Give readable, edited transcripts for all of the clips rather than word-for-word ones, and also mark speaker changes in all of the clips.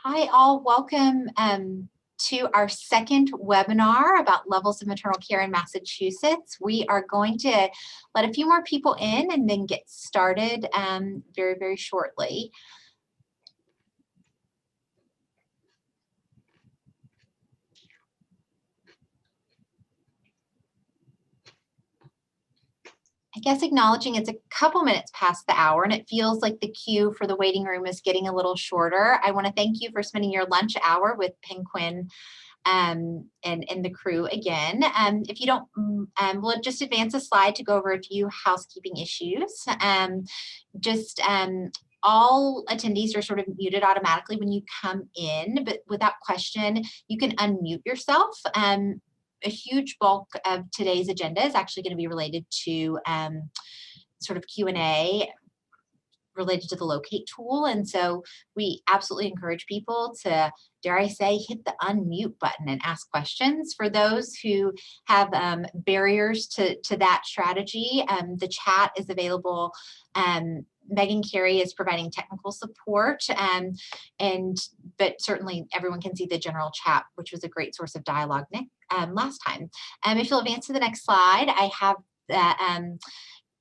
Speaker 1: Hi all, welcome to our second webinar about levels of maternal care in Massachusetts. We are going to let a few more people in and then get started very, very shortly. I guess acknowledging it's a couple minutes past the hour and it feels like the queue for the waiting room is getting a little shorter. I want to thank you for spending your lunch hour with PNQIN and the crew again. If you don't, we'll just advance a slide to go over a few housekeeping issues. All attendees are sort of muted automatically when you come in, but without question, you can unmute yourself. A huge bulk of today's agenda is actually going to be related to sort of Q&A related to the locate tool. And so we absolutely encourage people to, dare I say, hit the unmute button and ask questions. For those who have barriers to that strategy, the chat is available. Megan Carey is providing technical support, but certainly everyone can see the general chat, which was a great source of dialogue last time. If you'll advance to the next slide, I have the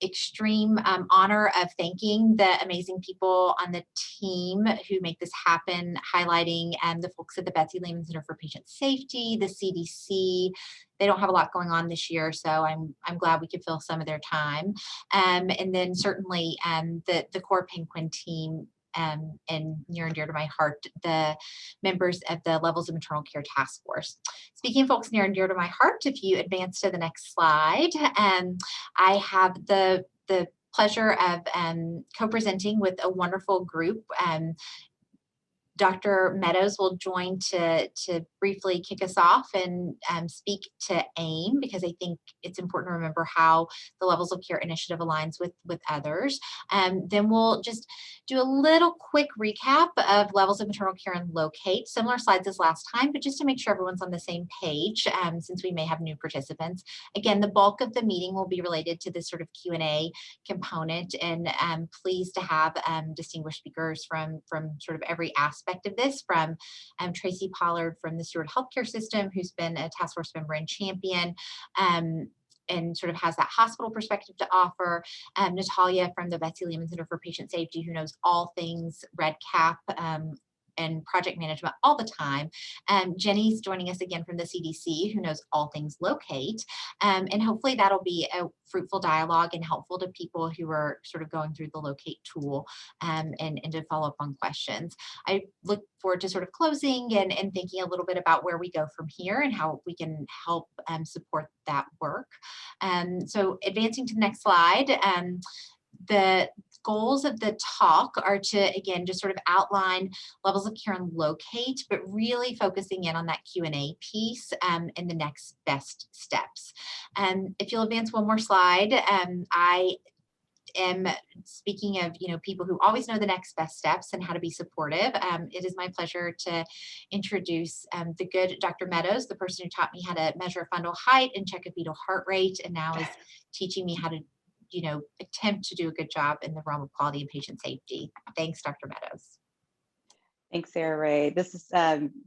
Speaker 1: extreme honor of thanking the amazing people on the team who make this happen, highlighting the folks at the Betsy Lehman Center for Patient Safety, the CDC. They don't have a lot going on this year, so I'm glad we could fill some of their time. And then certainly the core PNQIN team, and near and dear to my heart, the members of the Levels of Maternal Care Task Force. Speaking of folks near and dear to my heart, if you advance to the next slide, I have the pleasure of co-presenting with a wonderful group. Dr. Meadows will join to briefly kick us off and speak to AIM, because I think it's important to remember how the Levels of Care initiative aligns with others. Then we'll just do a little quick recap of Levels of Maternal Care and Locate, similar slides as last time, but just to make sure everyone's on the same page, since we may have new participants. Again, the bulk of the meeting will be related to this sort of Q&A component, and pleased to have distinguished speakers from sort of every aspect of this, from Tracy Pollard from the Steward Healthcare System, who's been a task force member and champion, and sort of has that hospital perspective to offer. Natalia from the Betsy Lehman Center for Patient Safety, who knows all things Red Cap and project management all the time. Jenny's joining us again from the CDC, who knows all things locate. And hopefully that'll be a fruitful dialogue and helpful to people who are sort of going through the locate tool and to follow up on questions. I look forward to sort of closing and thinking a little bit about where we go from here and how we can help support that work. So advancing to the next slide, the goals of the talk are to, again, just sort of outline levels of care and locate, but really focusing in on that Q&A piece and the next best steps. If you'll advance one more slide, I am speaking of, people who always know the next best steps and how to be supportive. It is my pleasure to introduce the good Dr. Meadows, the person who taught me how to measure fundal height and check a fetal heart rate, and now is teaching me how to attempt to do a good job in the realm of quality and patient safety. Thanks, Dr. Meadows.
Speaker 2: Thanks, Sarah Ray. This is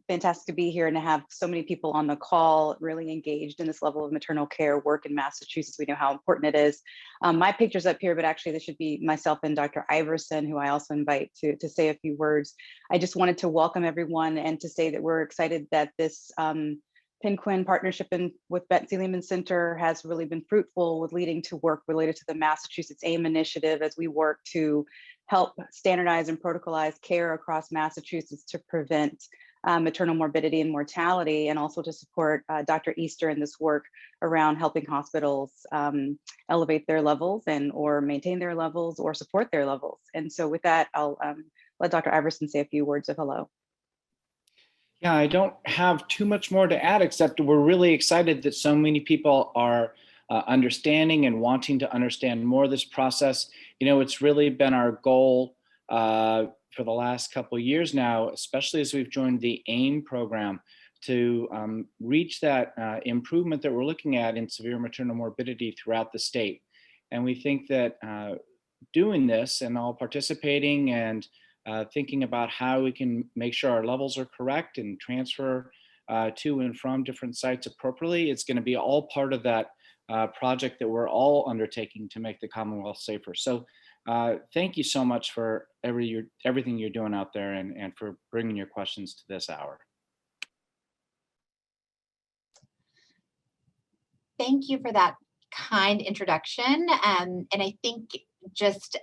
Speaker 2: fantastic to be here and to have so many people on the call really engaged in this level of maternal care work in Massachusetts. We know how important it is. My picture's up here, but actually this should be myself and Dr. Iverson, who I also invite to say a few words. I just wanted to welcome everyone and to say that we're excited that this PNQIN partnership with Betsy Lehman Center has really been fruitful, with leading to work related to the Massachusetts AIM initiative as we work to help standardize and protocolize care across Massachusetts to prevent maternal morbidity and mortality, and also to support Dr. Easter in this work around helping hospitals elevate their levels or maintain their levels or support their levels. And so with that, I'll let Dr. Iverson say a few words of hello.
Speaker 3: Yeah, I don't have too much more to add, except we're really excited that so many people are understanding and wanting to understand more of this process. It's really been our goal for the last couple of years now, especially as we've joined the AIM program, to reach that improvement that we're looking at in severe maternal morbidity throughout the state. And we think that doing this and all participating and thinking about how we can make sure our levels are correct and transfer to and from different sites appropriately. It's going to be all part of that project that we're all undertaking to make the Commonwealth safer. So thank you so much for everything you're doing out there, and for bringing your questions to this hour.
Speaker 1: Thank you for that kind introduction. And I think just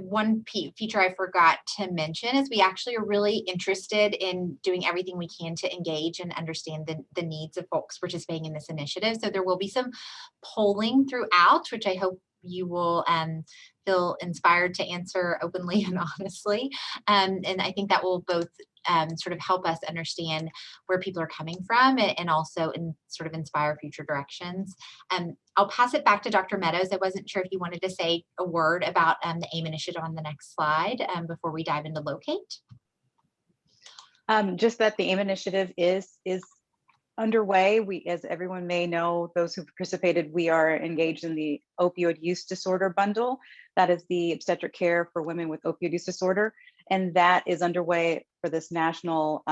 Speaker 1: one feature I forgot to mention is we actually are really interested in doing everything we can to engage and understand the needs of folks participating in this initiative. So there will be some polling throughout, which I hope you will feel inspired to answer openly and honestly. And I think that will both sort of help us understand where people are coming from, and also sort of inspire future directions. I'll pass it back to Dr. Meadows. I wasn't sure if you wanted to say a word about the AIM initiative on the next slide before we dive into Locate.
Speaker 2: Just that the AIM initiative is underway. We, as everyone may know, those who participated, we are engaged in the opioid use disorder bundle. That is the obstetric care for women with opioid use disorder. And that is underway for this national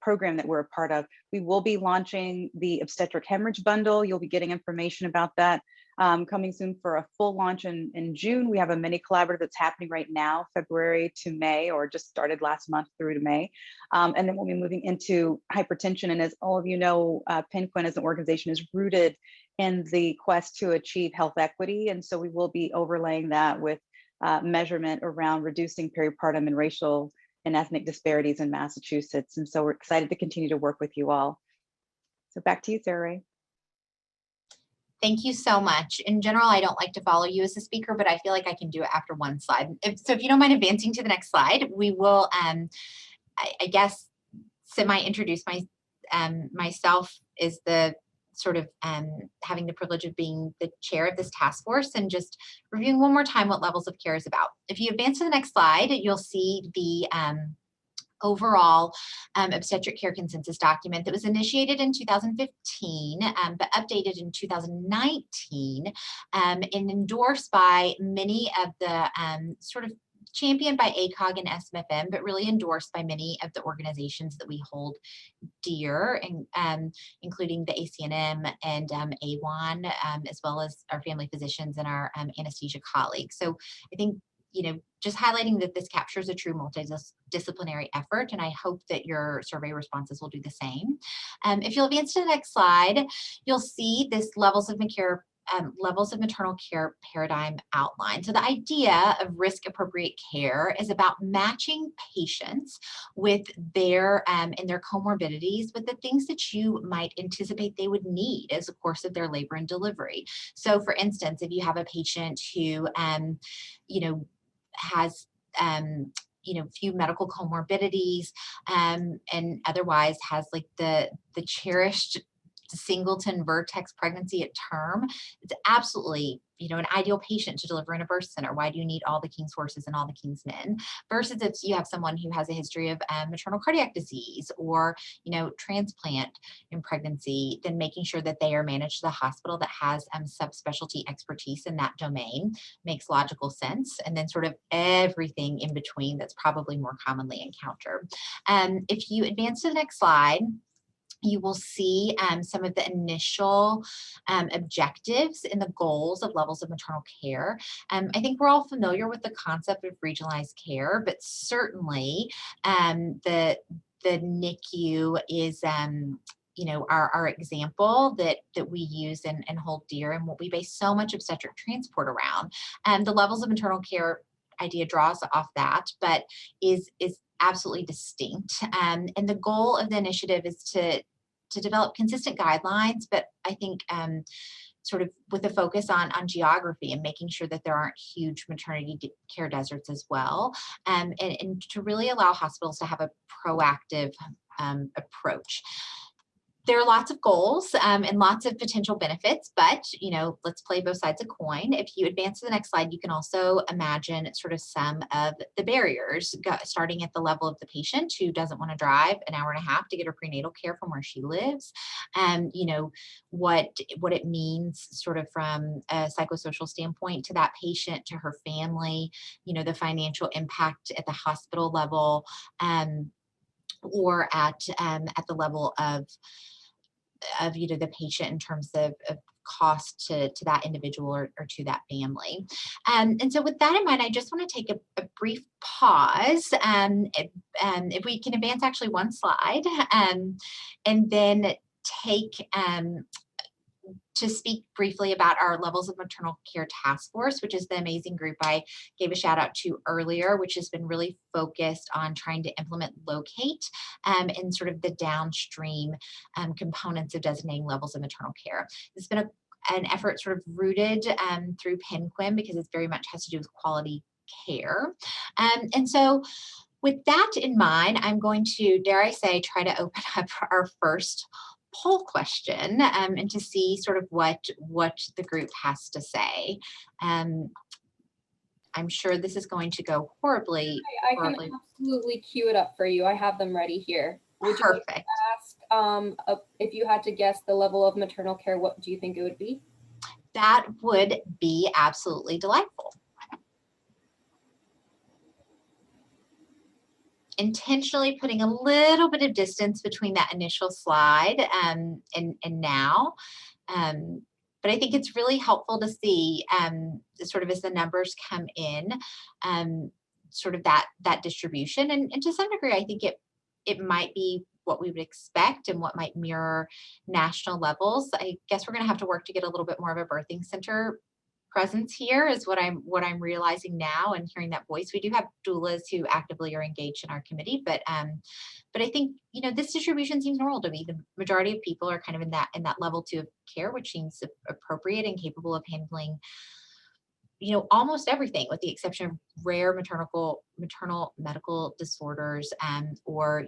Speaker 2: program that we're a part of. We will be launching the obstetric hemorrhage bundle. You'll be getting information about that coming soon for a full launch in June. We have a mini collaborative that's happening right now, February to May, or just started last month through to May. And then we'll be moving into hypertension. And as all of you know, PNQIN as an organization is rooted in the quest to achieve health equity. And so we will be overlaying that with measurement around reducing peripartum and racial and ethnic disparities in Massachusetts. And so we're excited to continue to work with you all. So back to you, Sarah Ray.
Speaker 1: Thank you so much. In general, I don't like to follow you as a speaker, but I feel like I can do it after one slide. So if you don't mind advancing to the next slide, we will, I guess, semi-introduce myself as the sort of having the privilege of being the chair of this task force, and just reviewing one more time what levels of care is about. If you advance to the next slide, you'll see the overall obstetric care consensus document that was initiated in 2015, but updated in 2019, and endorsed by many of the sort of championed by ACOG and SMFM, but really endorsed by many of the organizations that we hold dear, and including the ACNM and AWAN, as well as our family physicians and our anesthesia colleagues. So I think, just highlighting that this captures a true multidisciplinary effort, and I hope that your survey responses will do the same. If you'll advance to the next slide, you'll see this levels of maternal care paradigm outline. So the idea of risk appropriate care is about matching patients with their and their comorbidities with the things that you might anticipate they would need as the course of their labor and delivery. So for instance, if you have a patient who has few medical comorbidities and otherwise has like the cherished singleton vertex pregnancy at term, it's absolutely an ideal patient to deliver in a birth center. Why do you need all the King's horses and all the King's men? Versus if you have someone who has a history of maternal cardiac disease or transplant in pregnancy, then making sure that they are managed to the hospital that has subspecialty expertise in that domain makes logical sense. And then sort of everything in between that's probably more commonly encountered. If you advance to the next slide, you will see some of the initial objectives and the goals of levels of maternal care. I think we're all familiar with the concept of regionalized care, but certainly the NICU is our example that we use and hold dear, and what we base so much obstetric transport around. The levels of maternal care idea draws off that, but is absolutely distinct. And the goal of the initiative is to develop consistent guidelines, but I think sort of with a focus on geography and making sure that there aren't huge maternity care deserts as well, and to really allow hospitals to have a proactive approach. there are lots of goals and lots of potential benefits, but let's play both sides of the coin. If you advance to the next slide, you can also imagine sort of some of the barriers, starting at the level of the patient who doesn't want to drive an hour and a half to get her prenatal care from where she lives, and what it means sort of from a psychosocial standpoint to that patient, to her family, the financial impact at the hospital level, or at the level of the patient in terms of cost to that individual or to that family. And so with that in mind, I just want to take a brief pause. If we can advance actually one slide, and then take to speak briefly about our Levels of Maternal Care Task Force, which is the amazing group I gave a shout out to earlier, which has been really focused on trying to implement locate in sort of the downstream components of designating levels of maternal care. It's been an effort sort of rooted through PNQIN, because it very much has to do with quality care. And so with that in mind, I'm going to, dare I say, try to open up our first poll question and to see sort of what the group has to say. I'm sure this is going to go horribly.
Speaker 4: I can absolutely queue it up for you. I have them ready here. Would you like to ask if you had to guess the level of maternal care, what do you think it would be?
Speaker 1: That would be absolutely delightful. Intentionally putting a little bit of distance between that initial slide and now. But I think it's really helpful to see sort of as the numbers come in, sort of that distribution. And to some degree, I think it might be what we would expect and what might mirror national levels. I guess we're going to have to work to get a little bit more of a birthing center presence here, is what I'm realizing now, and hearing that voice. We do have doulas who actively are engaged in our committee, but I think this distribution seems normal to me. The majority of people are kind of in that level 2 of care, which seems appropriate and capable of handling almost everything, with the exception of rare maternal medical disorders, or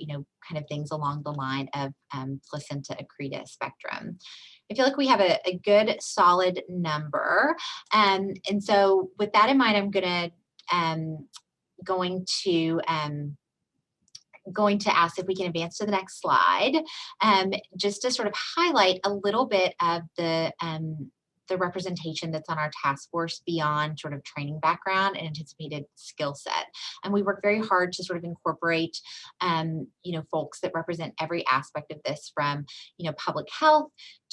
Speaker 1: kind of things along the line of placenta accreta spectrum. I feel like we have a good solid number, and so with that in mind, I'm going to ask if we can advance to the next slide, just to sort of highlight a little bit of the representation that's on our task force beyond sort of training background and anticipated skill set. And we work very hard to sort of incorporate, folks that represent every aspect of this, from, public health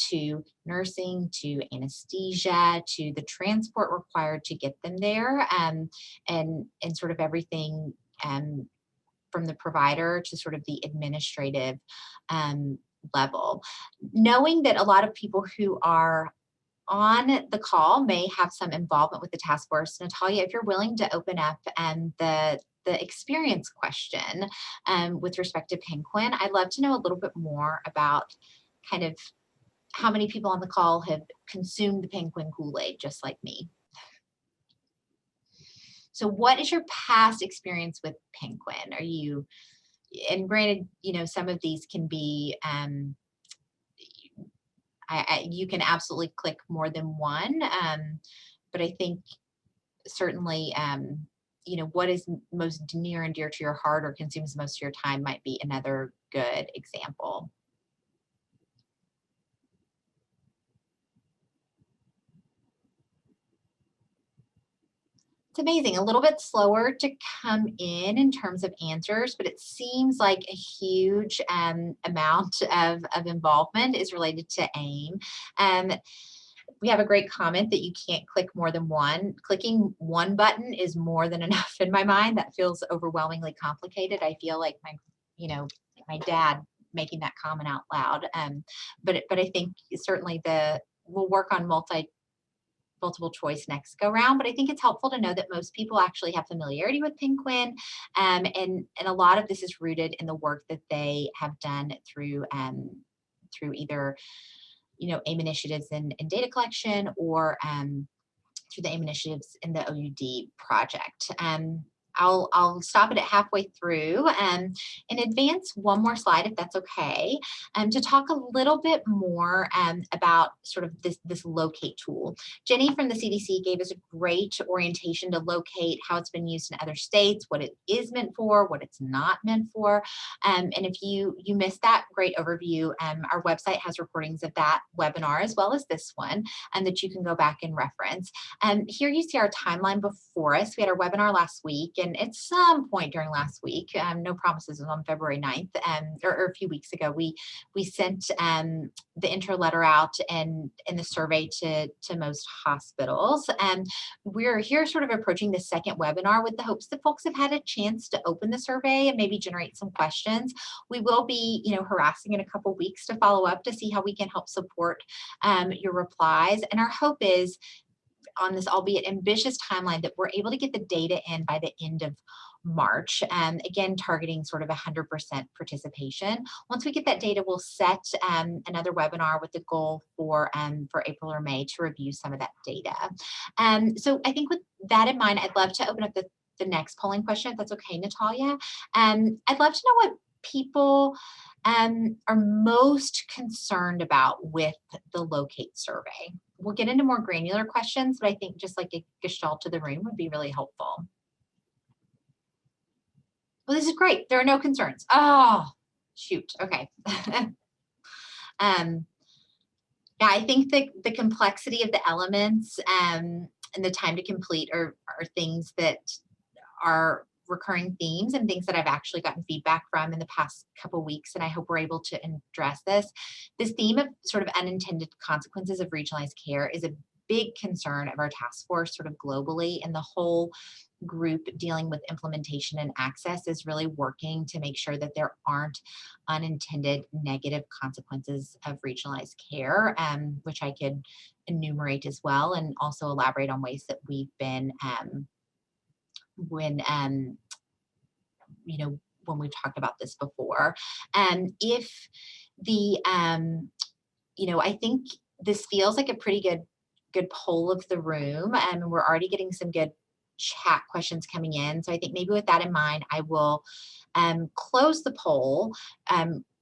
Speaker 1: to nursing to anesthesia to the transport required to get them there, and sort of everything from the provider to sort of the administrative level. Knowing that a lot of people who are on the call may have some involvement with the task force, Natalia, if you're willing to open up the experience question with respect to PNQIN, I'd love to know a little bit more about kind of how many people on the call have consumed the PNQIN Kool-Aid just like me. So what is your past experience with PNQIN? Are you, and granted, some of these can be, you can absolutely click more than one, but I think certainly, what is most near and dear to your heart or consumes most of your time might be another good example. It's amazing, a little bit slower to come in terms of answers, but it seems like a huge amount of involvement is related to AIM. We have a great comment that you can't click more than one. Clicking one button is more than enough in my mind. That feels overwhelmingly complicated. I feel like my dad making that comment out loud. But I think certainly we'll work on multiple choice next go round, but I think it's helpful to know that most people actually have familiarity with PNQIN, and a lot of this is rooted in the work that they have done through either AIM initiatives in data collection, or through the AIM initiatives in the OUD project. I'll stop it at halfway through and advance one more slide if that's okay, to talk a little bit more about sort of this locate tool. Jenny from the CDC gave us a great orientation to locate how it's been used in other states, what it is meant for, what it's not meant for. And if you missed that great overview, our website has recordings of that webinar as well as this one, and that you can go back and reference. Here you see our timeline before us. We had our webinar last week, and at some point during last week, no promises, was on February 9th, or a few weeks ago, we sent the intro letter out and the survey to most hospitals. And we're here sort of approaching the second webinar with the hopes that folks have had a chance to open the survey and maybe generate some questions. We will be, harassing in a couple weeks to follow up to see how we can help support your replies. And our hope is, on this albeit ambitious timeline, that we're able to get the data in by the end of March, again targeting sort of 100% participation. Once we get that data, we'll set another webinar with the goal for April or May to review some of that data. So I think with that in mind, I'd love to open up the next polling question, if that's okay, Natalia. I'd love to know what people are most concerned about with the locate survey. We'll get into more granular questions, but I think just like a gestalt to the room would be really helpful. Well, this is great. There are no concerns. Oh, shoot. Okay. Yeah, I think the complexity of the elements and the time to complete are things that are recurring themes and things that I've actually gotten feedback from in the past couple of weeks, and I hope we're able to address this. This theme of sort of unintended consequences of regionalized care is a big concern of our task force sort of globally, and the whole group dealing with implementation and access is really working to make sure that there aren't unintended negative consequences of regionalized care, which I could enumerate as well, and also elaborate on ways that we've been when we've talked about this before. If the I think this feels like a pretty good poll of the room, and we're already getting some good chat questions coming in. So I think maybe with that in mind, I will close the poll,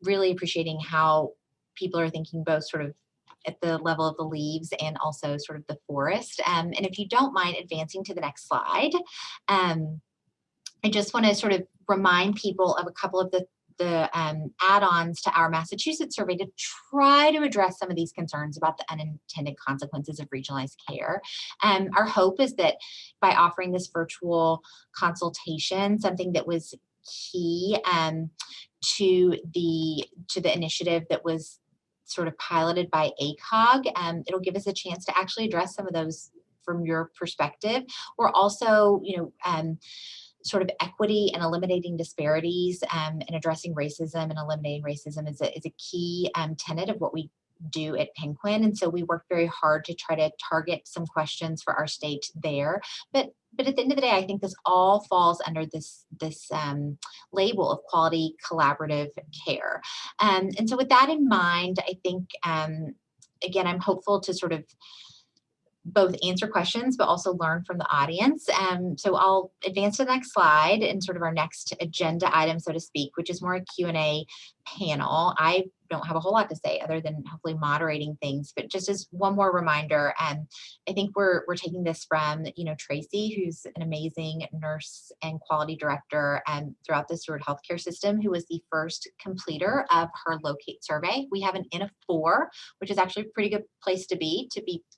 Speaker 1: really appreciating how people are thinking both sort of at the level of the leaves and also sort of the forest. And if you don't mind advancing to the next slide, I just want to sort of remind people of a couple of the add-ons to our Massachusetts survey to try to address some of these concerns about the unintended consequences of regionalized care. Our hope is that by offering this virtual consultation, something that was key to the initiative that was sort of piloted by ACOG, it'll give us a chance to actually address some of those from your perspective. We're also, sort of equity and eliminating disparities and addressing racism and eliminating racism is a key tenet of what we do at PNQIN. And so we work very hard to try to target some questions for our state there. But at the end of the day, I think this all falls under this label of quality collaborative care. And so with that in mind, I think, again, I'm hopeful to sort of both answer questions, but also learn from the audience. So I'll advance to the next slide and sort of our next agenda item, so to speak, which is more a Q&A panel. I don't have a whole lot to say other than hopefully moderating things, but just as one more reminder, I think we're taking this from, Tracy, who's an amazing nurse and quality director throughout the Steward healthcare system, who was the first completer of her locate survey. We have an N of 4, which is actually a pretty good place to be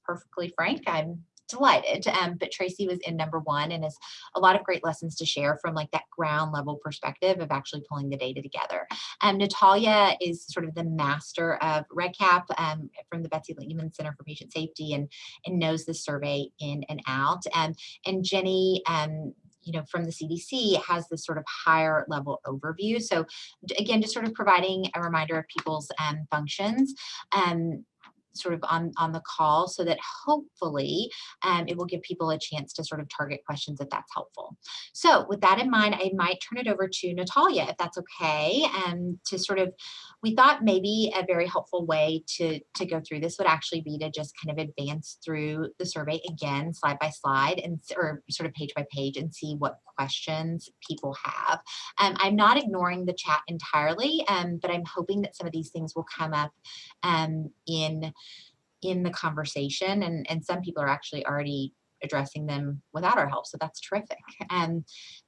Speaker 1: perfectly frank. I'm delighted, but Tracy was in number 1 and has a lot of great lessons to share from like that ground level perspective of actually pulling the data together. Natalia is sort of the master of REDCap from the Betsy Lehman Center for Patient Safety and knows the survey in and out. And Jenny, from the CDC has this sort of higher level overview. So again, just sort of providing a reminder of people's functions. sort of on the call, so that hopefully it will give people a chance to sort of target questions if that's helpful. So with that in mind, I might turn it over to Natalia, if that's okay, to sort of, we thought maybe a very helpful way to go through this would actually be to just kind of advance through the survey again, slide by slide, and or sort of page by page, and see what questions people have. I'm not ignoring the chat entirely, but I'm hoping that some of these things will come up in the conversation, and some people are actually already addressing them without our help, so that's terrific.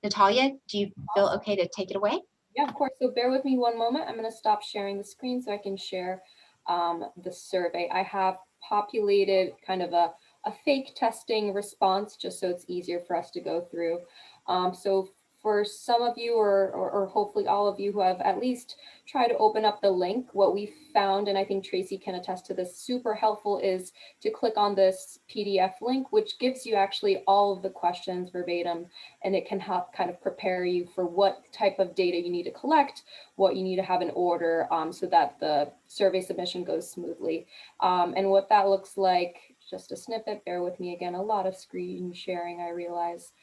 Speaker 1: Natalia, do you feel okay to take it away?
Speaker 4: Yeah, of course. So bear with me one moment. I'm going to stop sharing the screen so I can share the survey. I have populated kind of a fake testing response just so it's easier for us to go through. So for some of you, or hopefully all of you who have at least tried to open up the link, what we found, and I think Tracy can attest to this, super helpful, is to click on this PDF link, which gives you actually all of the questions verbatim, and it can help kind of prepare you for what type of data you need to collect, what you need to have in order, so that the survey submission goes smoothly. And what that looks like, just a snippet, bear with me again, a lot of screen sharing, I realize,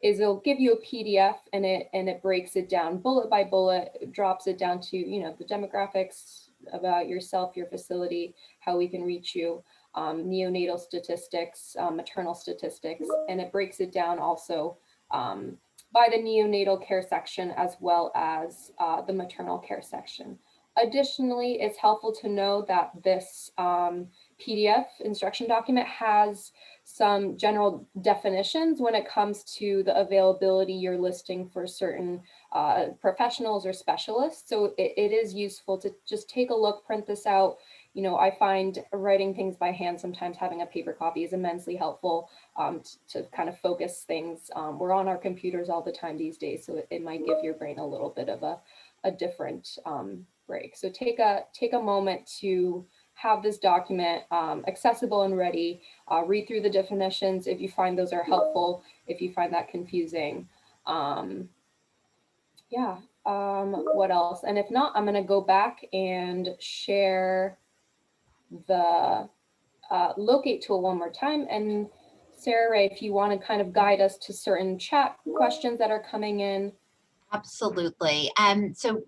Speaker 4: is it'll give you a PDF, and it breaks it down bullet by bullet, drops it down to, you know, the demographics about yourself, your facility, how we can reach you, neonatal statistics, maternal statistics, and it breaks it down also by the neonatal care section as well as the maternal care section. Additionally, it's helpful to know that this PDF instruction document has some general definitions when it comes to the availability you're listing for certain professionals or specialists. So it is useful to just take a look, print this out. You know, I find writing things by hand, sometimes having a paper copy is immensely helpful to kind of focus things. We're on our computers all the time these days, so it might give your brain a little bit of a different break. So take a moment to have this document accessible and ready. Read through the definitions if you find those are helpful, if you find that confusing. What else? And if not, I'm going to go back and share the locate tool one more time. And Sarah Ray, if you want to kind of guide us to certain chat questions that are coming in.
Speaker 1: Absolutely. So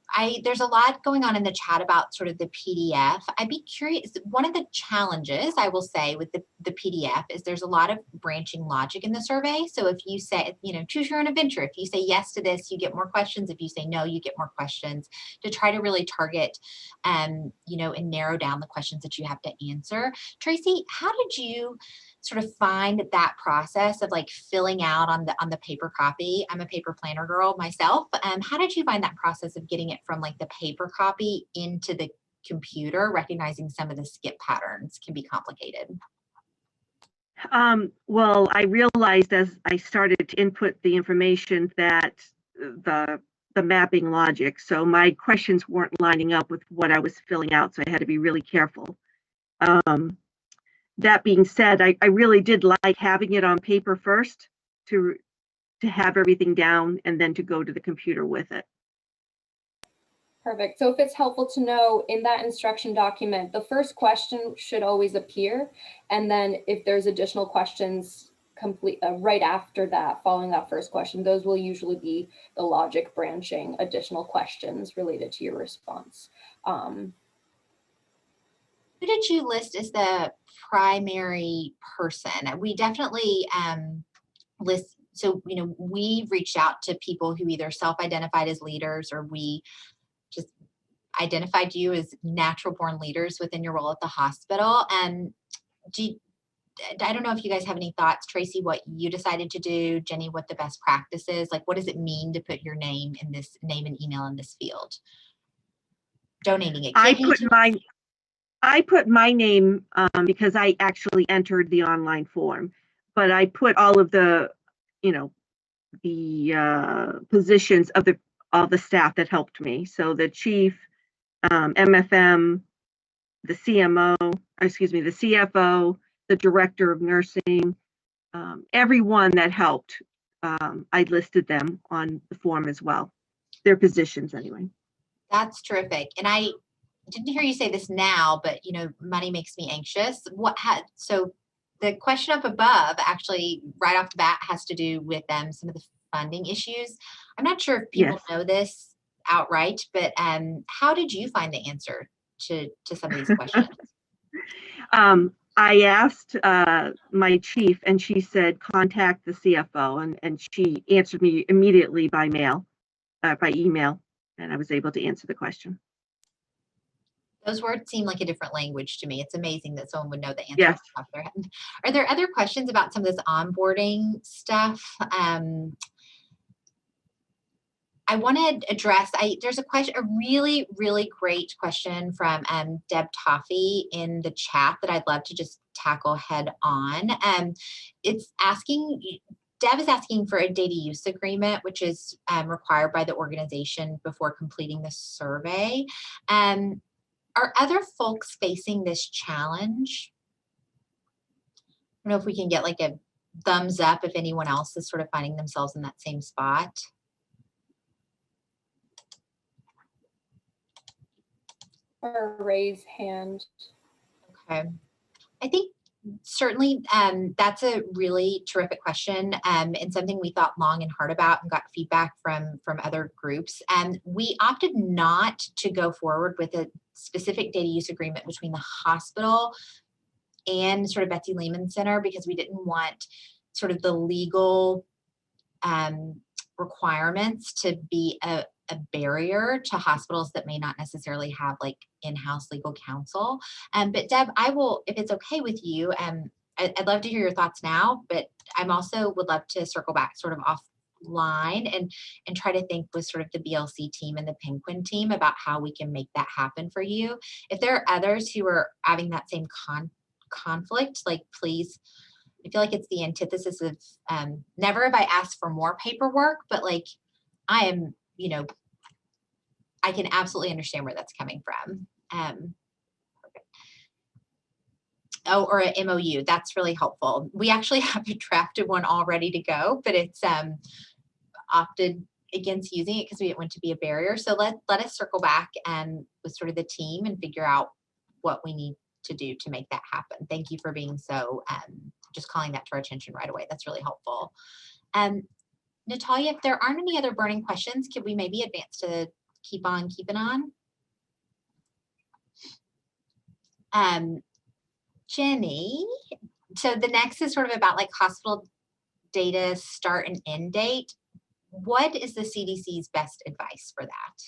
Speaker 1: there's a lot going on in the chat about sort of the PDF. I'd be curious, one of the challenges I will say with the PDF is there's a lot of branching logic in the survey. So if you say, you know, choose your own adventure. If you say yes to this, you get more questions. If you say no, you get more questions, to try to really target, you know, and narrow down the questions that you have to answer. Tracy, how did you sort of find that process of like filling out on the paper copy? I'm a paper planner girl myself. How did you find that process of getting it from like the paper copy into the computer, recognizing some of the skip patterns can be complicated?
Speaker 5: Well, I realized as I started to input the information that the mapping logic, so my questions weren't lining up with what I was filling out, so I had to be really careful. That being said, I really did like having it on paper first to have everything down and then to go to the computer with it.
Speaker 4: Perfect. So if it's helpful to know, in that instruction document, the first question should always appear. And then if there's additional questions right after that, following that first question, those will usually be the logic branching additional questions related to your response.
Speaker 1: Who did you list as the primary person? We definitely list, so, you know, we reached out to people who either self-identified as leaders, or we just identified you as natural born leaders within your role at the hospital. And I don't know if you guys have any thoughts, Tracy, what you decided to do, Jenny, what the best practice is, like, what does it mean to put your name in this, name and email in this field? Donating a kidney.
Speaker 5: I put my name because I actually entered the online form, but I put all of the, you know, the positions of all the staff that helped me. So the chief, MFM, the CMO, excuse me, the CFO, the director of nursing, everyone that helped, I listed them on the form as well, their positions anyway.
Speaker 1: That's terrific. And didn't hear you say this now, but money makes me anxious. So the question up above actually right off the bat has to do with some of the funding issues. I'm not sure if people
Speaker 5: Yes.
Speaker 1: know this outright, but how did you find the answer to some of these questions?
Speaker 5: I asked my chief, and she said contact the CFO, and she answered me immediately by email, and I was able to answer the question.
Speaker 1: Those words seem like a different language to me. It's amazing that someone would know the answer
Speaker 5: Yes.
Speaker 1: off the top of their head. Are there other questions about some of this onboarding stuff? I want to address, there's a question, a really, really great question from Deb Toffee in the chat that I'd love to just tackle head on. It's asking, Deb is asking for a data use agreement, which is required by the organization before completing the survey. Are other folks facing this challenge? I don't know if we can get like a thumbs up if anyone else is sort of finding themselves in that same spot.
Speaker 4: Or raise hand.
Speaker 1: Okay. I think certainly that's a really terrific question and something we thought long and hard about and got feedback from other groups. And we opted not to go forward with a specific data use agreement between the hospital and sort of Betsy Lehman Center because we didn't want sort of the legal requirements to be a barrier to hospitals that may not necessarily have like in-house legal counsel. But Deb, I will, if it's okay with you, I'd love to hear your thoughts now, but I'm also would love to circle back sort of offline and try to think with sort of the BLC team and the PNQIN team about how we can make that happen for you. If there are others who are having that same conflict, like please, I feel like it's the antithesis of never have I asked for more paperwork, but like I am, I can absolutely understand where that's coming from. Oh, or an MOU, that's really helpful. We actually have a drafted one all ready to go, but it's opted against using it because we didn't want to be a barrier. So let us circle back and with sort of the team and figure out what we need to do to make that happen. Thank you for being so, just calling that to our attention right away. That's really helpful. Natalia, if there aren't any other burning questions, could we maybe advance to keep on keeping on? Jenny, so the next is sort of about like hospital data start and end date. What is the CDC's best advice for that?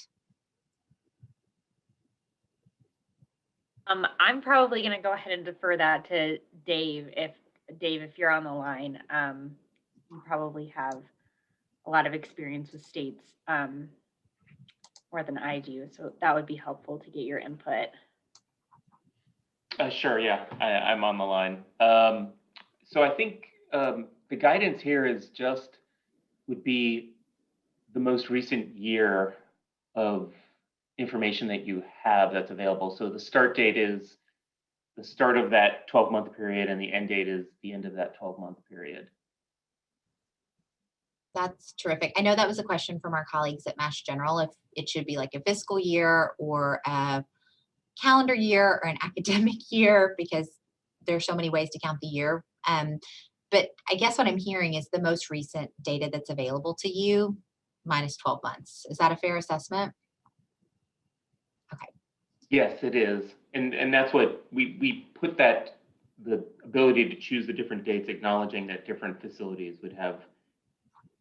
Speaker 6: I'm probably going to go ahead and defer that to Dave. If you're on the line, you probably have a lot of experience with states more than I do, so that would be helpful to get your input.
Speaker 7: Sure, yeah, I'm on the line. So I think the guidance here is would be the most recent year of information that you have that's available. So the start date is the start of that 12-month period and the end date is the end of that 12-month period.
Speaker 1: That's terrific. I know that was a question from our colleagues at Mass General, if it should be like a fiscal year or a calendar year or an academic year, because there's so many ways to count the year. But I guess what I'm hearing is the most recent data that's available to you minus 12 months. Is that a fair assessment? Okay.
Speaker 7: Yes, it is. And that's what we put that, the ability to choose the different dates, acknowledging that different facilities would have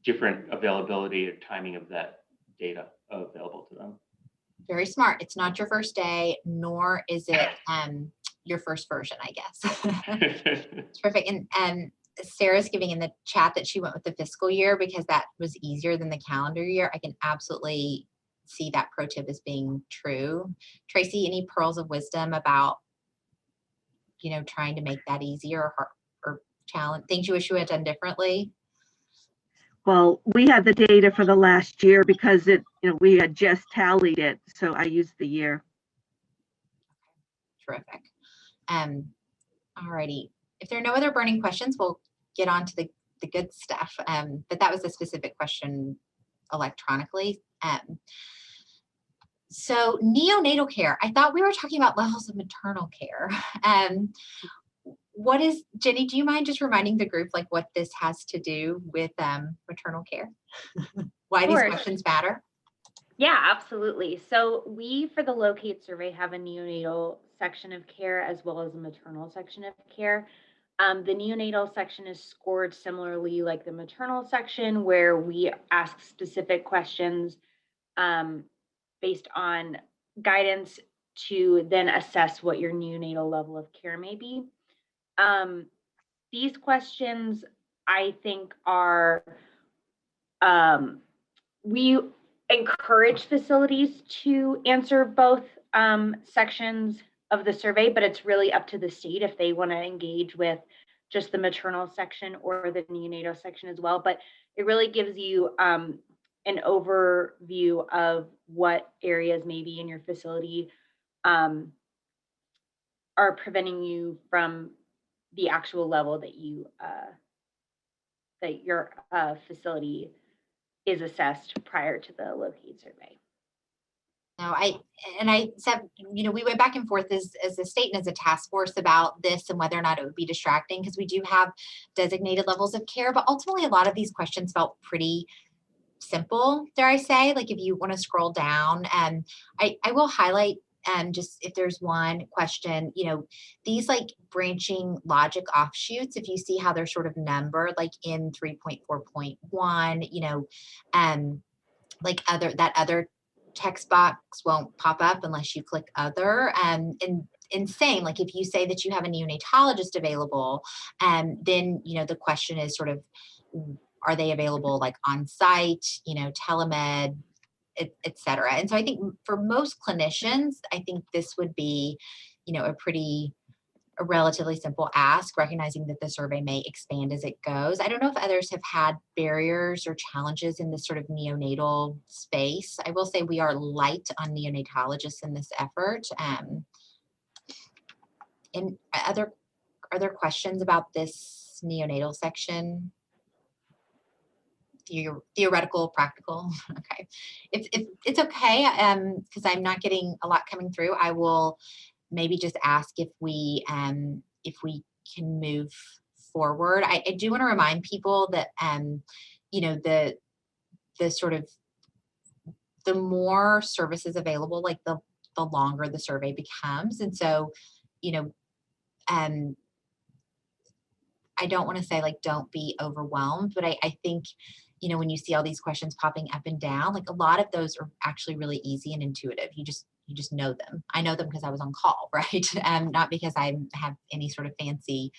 Speaker 7: different availability or timing of that data available to them.
Speaker 1: Very smart. It's not your first day, nor is it your first version, I guess. Terrific. And Sarah's giving in the chat that she went with the fiscal year because that was easier than the calendar year. I can absolutely see that pro tip as being true. Tracy, any pearls of wisdom about, trying to make that easier or challenge things you wish you had done differently?
Speaker 5: Well, we had the data for the last year because we had just tallied it, so I used the year.
Speaker 1: Terrific. All righty. If there are no other burning questions, we'll get on to the good stuff. But that was a specific question electronically. So neonatal care, I thought we were talking about levels of maternal care. What is, Jenny, do you mind just reminding the group like what this has to do with maternal care? Why these questions matter?
Speaker 6: Yeah, absolutely. So we, for the Locate survey, have a neonatal section of care as well as a maternal section of care. The neonatal section is scored similarly like the maternal section, where we ask specific questions based on guidance to then assess what your neonatal level of care may be. These questions, I think, are, we encourage facilities to answer both sections of the survey, but it's really up to the state if they want to engage with just the maternal section or the neonatal section as well. But it really gives you an overview of what areas maybe in your facility are preventing you from the actual level that you that your facility is assessed prior to the Locate survey.
Speaker 1: No, I said, you know, we went back and forth as a state and as a task force about this and whether or not it would be distracting, because we do have designated levels of care, but ultimately a lot of these questions felt pretty simple, dare I say, like if you want to scroll down. And I will highlight just if there's one question, you know, these like branching logic offshoots, if you see how they're sort of numbered, like in 3.4.1, you know, like that other text box won't pop up unless you click other. And insane, like if you say that you have a neonatologist available, then, you know, the question is sort of, are they available like on site, you know, telemed, et cetera. And so I think for most clinicians, I think this would be, you know, a relatively simple ask, recognizing that the survey may expand as it goes. I don't know if others have had barriers or challenges in this sort of neonatal space. I will say we are light on neonatologists in this effort. And are there questions about this neonatal section? Theoretical, practical? Okay. If it's okay, because I'm not getting a lot coming through, I will maybe just ask if we can move forward. I do want to remind people that you know, the sort of the more services available, like the longer the survey becomes. And so, you know, I don't want to say like don't be overwhelmed, but I think, you know, when you see all these questions popping up and down, like a lot of those are actually really easy and intuitive. You just know them. I know them because I was on call, right? Not because I have any sort of fancy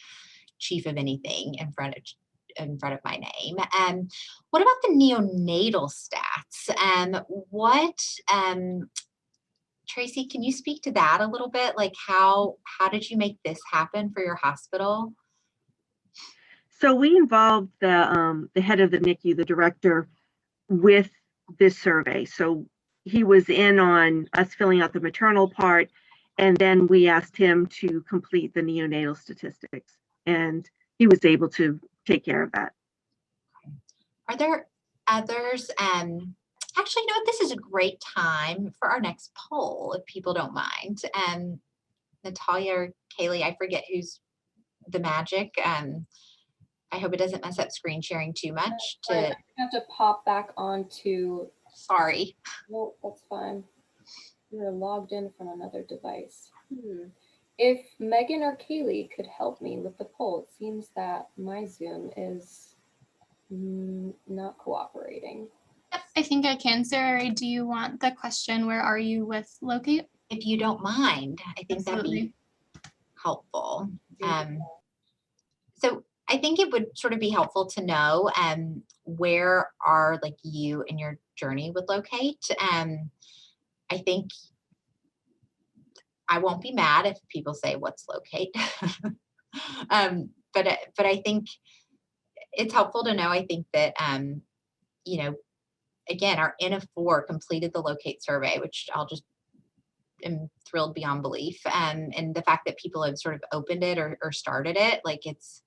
Speaker 1: chief of anything in front of my name. What about the neonatal stats? Tracy, can you speak to that a little bit? Like how did you make this happen for your hospital?
Speaker 5: So we involved the head of the NICU, the director, with this survey. So he was in on us filling out the maternal part, and then we asked him to complete the neonatal statistics, and he was able to take care of that.
Speaker 1: Are there others? Actually, you know what? This is a great time for our next poll, if people don't mind. Natalia or Kaylee, I forget who's the magic. I hope it doesn't mess up screen sharing too much.
Speaker 4: I have to pop back onto.
Speaker 1: Sorry.
Speaker 4: No, that's fine. You're logged in from another device. If Megan or Kaylee could help me with the poll, it seems that my Zoom is not cooperating.
Speaker 8: Yep, I think I can. Sarah, do you want the question, where are you with Locate?
Speaker 1: If you don't mind, I think
Speaker 8: Absolutely.
Speaker 1: that'd be helpful. So I think it would sort of be helpful to know where are like you in your journey with Locate. I think I won't be mad if people say what's Locate. But I think it's helpful to know. I think that you know, again, our N of 4 completed the Locate survey, which am thrilled beyond belief. And the fact that people have sort of opened it or started it, like it's,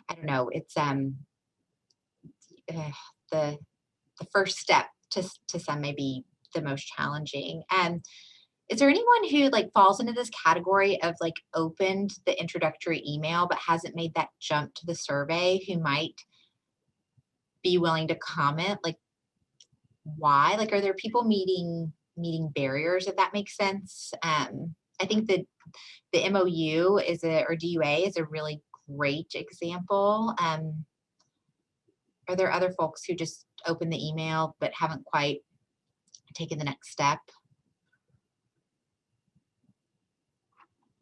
Speaker 1: I don't know, it's the first step to some may be the most challenging. Is there anyone who like falls into this category of like opened the introductory email but hasn't made that jump to the survey, who might be willing to comment? Like, why? Like, are there people meeting barriers, if that makes sense? I think that the MOU or DUA is a really great example. Are there other folks who just open the email but haven't quite taken the next step?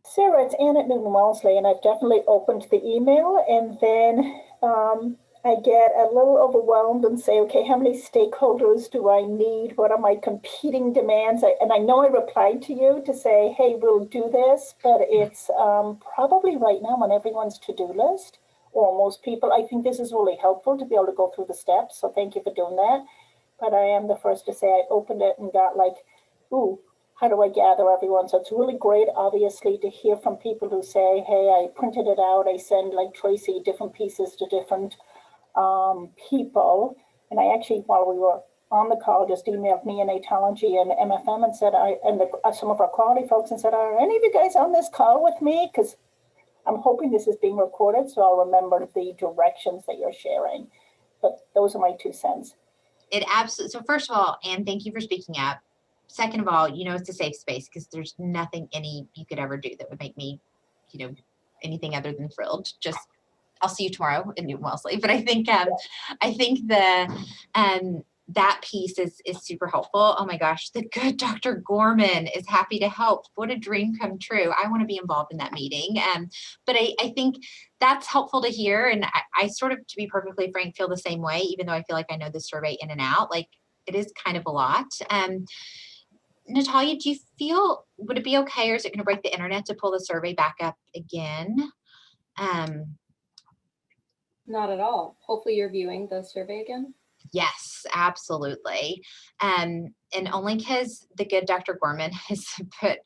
Speaker 9: Sarah, it's Ann at Newton Wellesley, and I've definitely opened the email, and then I get a little overwhelmed and say, okay, how many stakeholders do I need? What are my competing demands? And I know I replied to you to say, hey, we'll do this, but it's probably right now on everyone's to-do list, or most people. I think this is really helpful to be able to go through the steps, so thank you for doing that. But I am the first to say I opened it and got like, ooh, how do I gather everyone? So it's really great, obviously, to hear from people who say, hey, I printed it out. I send, like Tracy, different pieces to different people. And I actually, while we were on the call, just emailed Neonatology and MFM and said, some of our quality folks, and said, are any of you guys on this call with me? Because I'm hoping this is being recorded, so I'll remember the directions that you're sharing. But those are my 2 cents.
Speaker 1: It absolutely. So first of all, Anne, thank you for speaking up. Second of all, it's a safe space, because there's nothing you could ever do that would make me, anything other than thrilled. Just, I'll see you tomorrow in Newton Wellesley. But I think that piece is super helpful. Oh my gosh, the good Dr. Gorman is happy to help. What a dream come true. I want to be involved in that meeting. But I think that's helpful to hear. And I sort of, to be perfectly frank, feel the same way, even though I feel like I know the survey in and out. Like, it is kind of a lot. Natalia, do you feel, would it be okay, or is it going to break the internet to pull the survey back up again?
Speaker 4: Not at all. Hopefully you're viewing the survey again.
Speaker 1: Yes, absolutely. And only because the good Dr. Gorman has put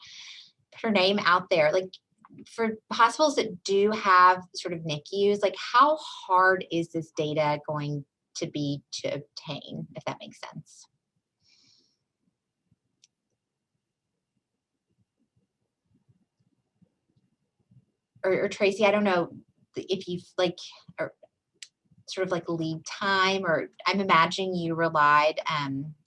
Speaker 1: her name out there. Like, for hospitals that do have sort of NICUs, like, how hard is this data going to be to obtain, if that makes sense? Or Tracy, I don't know if you like, or sort of like lead time, or I'm imagining you relied,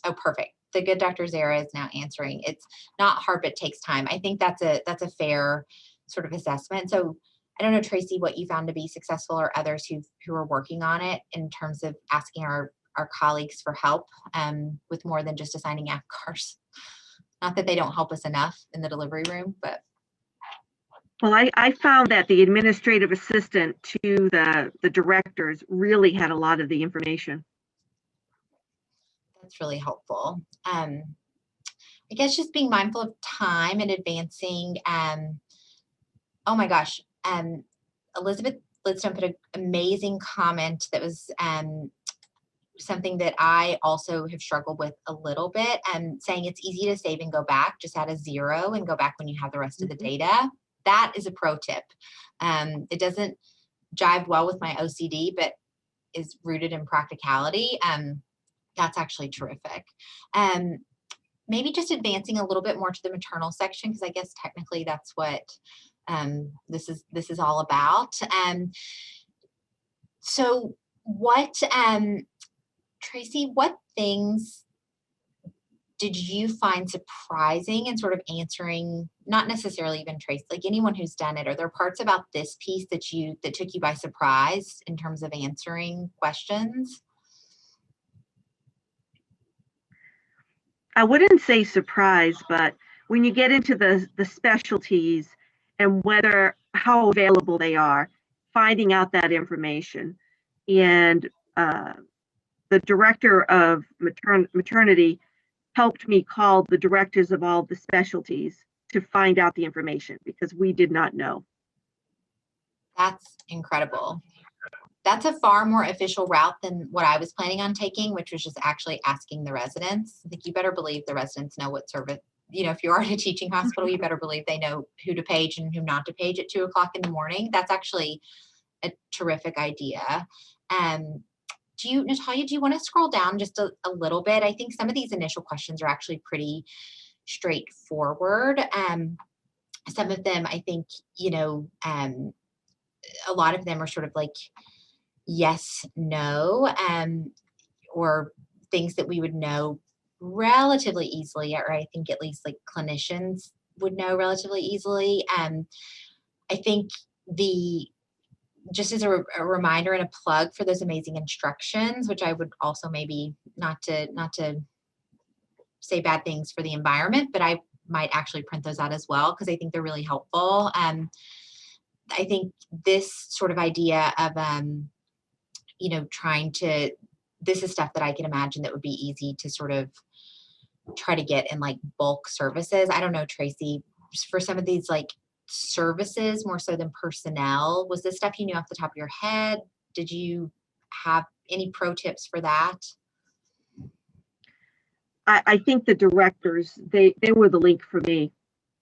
Speaker 1: oh, perfect. The good Dr. Zara is now answering. It's not hard, but it takes time. I think that's a fair sort of assessment. So I don't know, Tracy, what you found to be successful, or others who are working on it in terms of asking our colleagues for help with more than just assigning APGARs. Not that they don't help us enough in the delivery room, but.
Speaker 5: Well, I found that the administrative assistant to the directors really had a lot of the information.
Speaker 1: That's really helpful. I guess just being mindful of time and advancing. Oh my gosh, Elizabeth Lidstone put an amazing comment that was something that I also have struggled with a little bit, saying it's easy to save and go back. Just add a 0 and go back when you have the rest of the data. That is a pro tip. It doesn't jive well with my OCD, but is rooted in practicality. That's actually terrific. Maybe just advancing a little bit more to the maternal section, because I guess technically that's what this is all about. So what, Tracy, what things did you find surprising in sort of answering, not necessarily even Tracy, like anyone who's done it? Are there parts about this piece that took you by surprise in terms of answering questions?
Speaker 5: I wouldn't say surprise, but when you get into the specialties and how available they are, finding out that information. And the director of maternity helped me call the directors of all the specialties to find out the information, because we did not know.
Speaker 1: That's incredible. That's a far more official route than what I was planning on taking, which was just actually asking the residents. I think you better believe the residents know what service, if you are in a teaching hospital, you better believe they know who to page and who not to page at 2 o'clock in the morning. That's actually a terrific idea. Natalia, do you want to scroll down just a little bit? I think some of these initial questions are actually pretty straightforward. Some of them, I think, a lot of them are sort of like yes, no, or things that we would know relatively easily, or I think at least like clinicians would know relatively easily. I think just as a reminder and a plug for those amazing instructions, which I would also maybe not to say bad things for the environment, but I might actually print those out as well because I think they're really helpful. I think this sort of idea of, this is stuff that I can imagine that would be easy to sort of try to get in like bulk services. I don't know, Tracy, for some of these like services more so than personnel, was this stuff you knew off the top of your head? Did you have any pro tips for that?
Speaker 5: I think the directors, they were the link for me.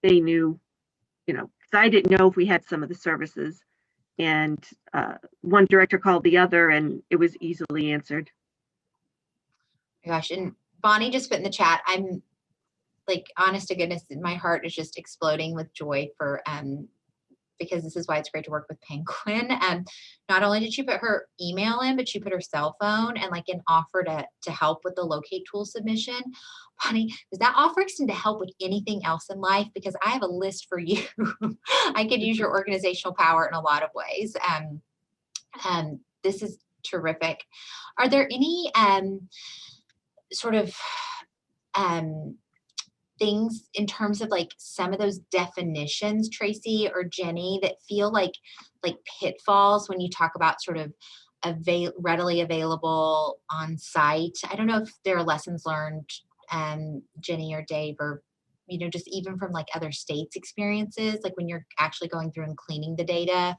Speaker 5: They knew, because I didn't know if we had some of the services, and one director called the other and it was easily answered.
Speaker 1: Oh my gosh, and Bonnie just put in the chat, I'm like, honest to goodness, my heart is just exploding with joy for because this is why it's great to work with PNQIN. Not only did she put her email in, but she put her cell phone and like an offer to help with the locate tool submission. Bonnie, does that offer extend to help with anything else in life? Because I have a list for you. I could use your organizational power in a lot of ways. This is terrific. Are there any sort of things in terms of like some of those definitions, Tracy or Jenny, that feel like pitfalls when you talk about sort of readily available on site? I don't know if there are lessons learned, Jenny or Dave, or just even from like other states' experiences, like when you're actually going through and cleaning the data,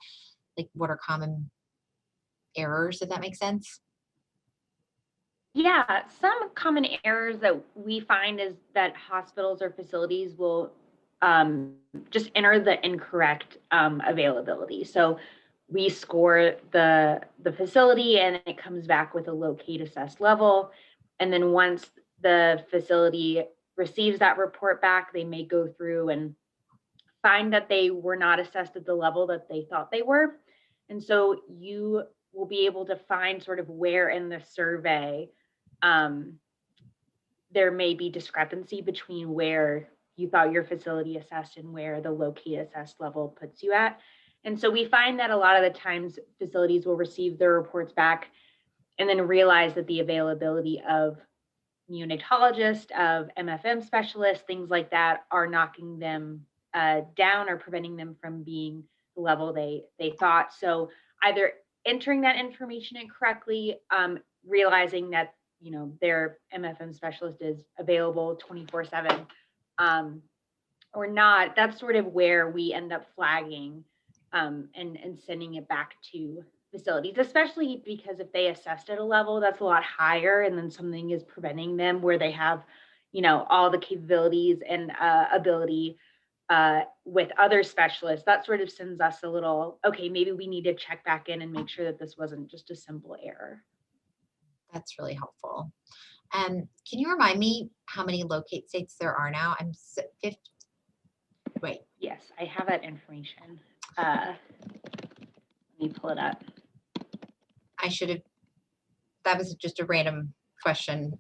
Speaker 1: like what are common errors, if that makes sense?
Speaker 6: Yeah, some common errors that we find is that hospitals or facilities will just enter the incorrect availability. So we score the facility and it comes back with a locate assessed level. And then once the facility receives that report back, they may go through and find that they were not assessed at the level that they thought they were. And so you will be able to find sort of where in the survey there may be discrepancy between where you thought your facility assessed and where the locate assessed level puts you at. And so we find that a lot of the times facilities will receive their reports back and then realize that the availability of neonatologists, of MFM specialists, things like that are knocking them down or preventing them from being the level they thought. So either entering that information incorrectly, realizing that their MFM specialist is available 24/7 or not, that's sort of where we end up flagging and sending it back to facilities, especially because if they assessed at a level that's a lot higher and then something is preventing them where they have, all the capabilities and ability with other specialists, that sort of sends us a little, okay, maybe we need to check back in and make sure that this wasn't just a simple error.
Speaker 1: That's really helpful. Can you remind me how many locate states there are now? I'm 50. Wait.
Speaker 6: Yes, I have that information. Let me pull it up.
Speaker 1: I should have, that was just a random question.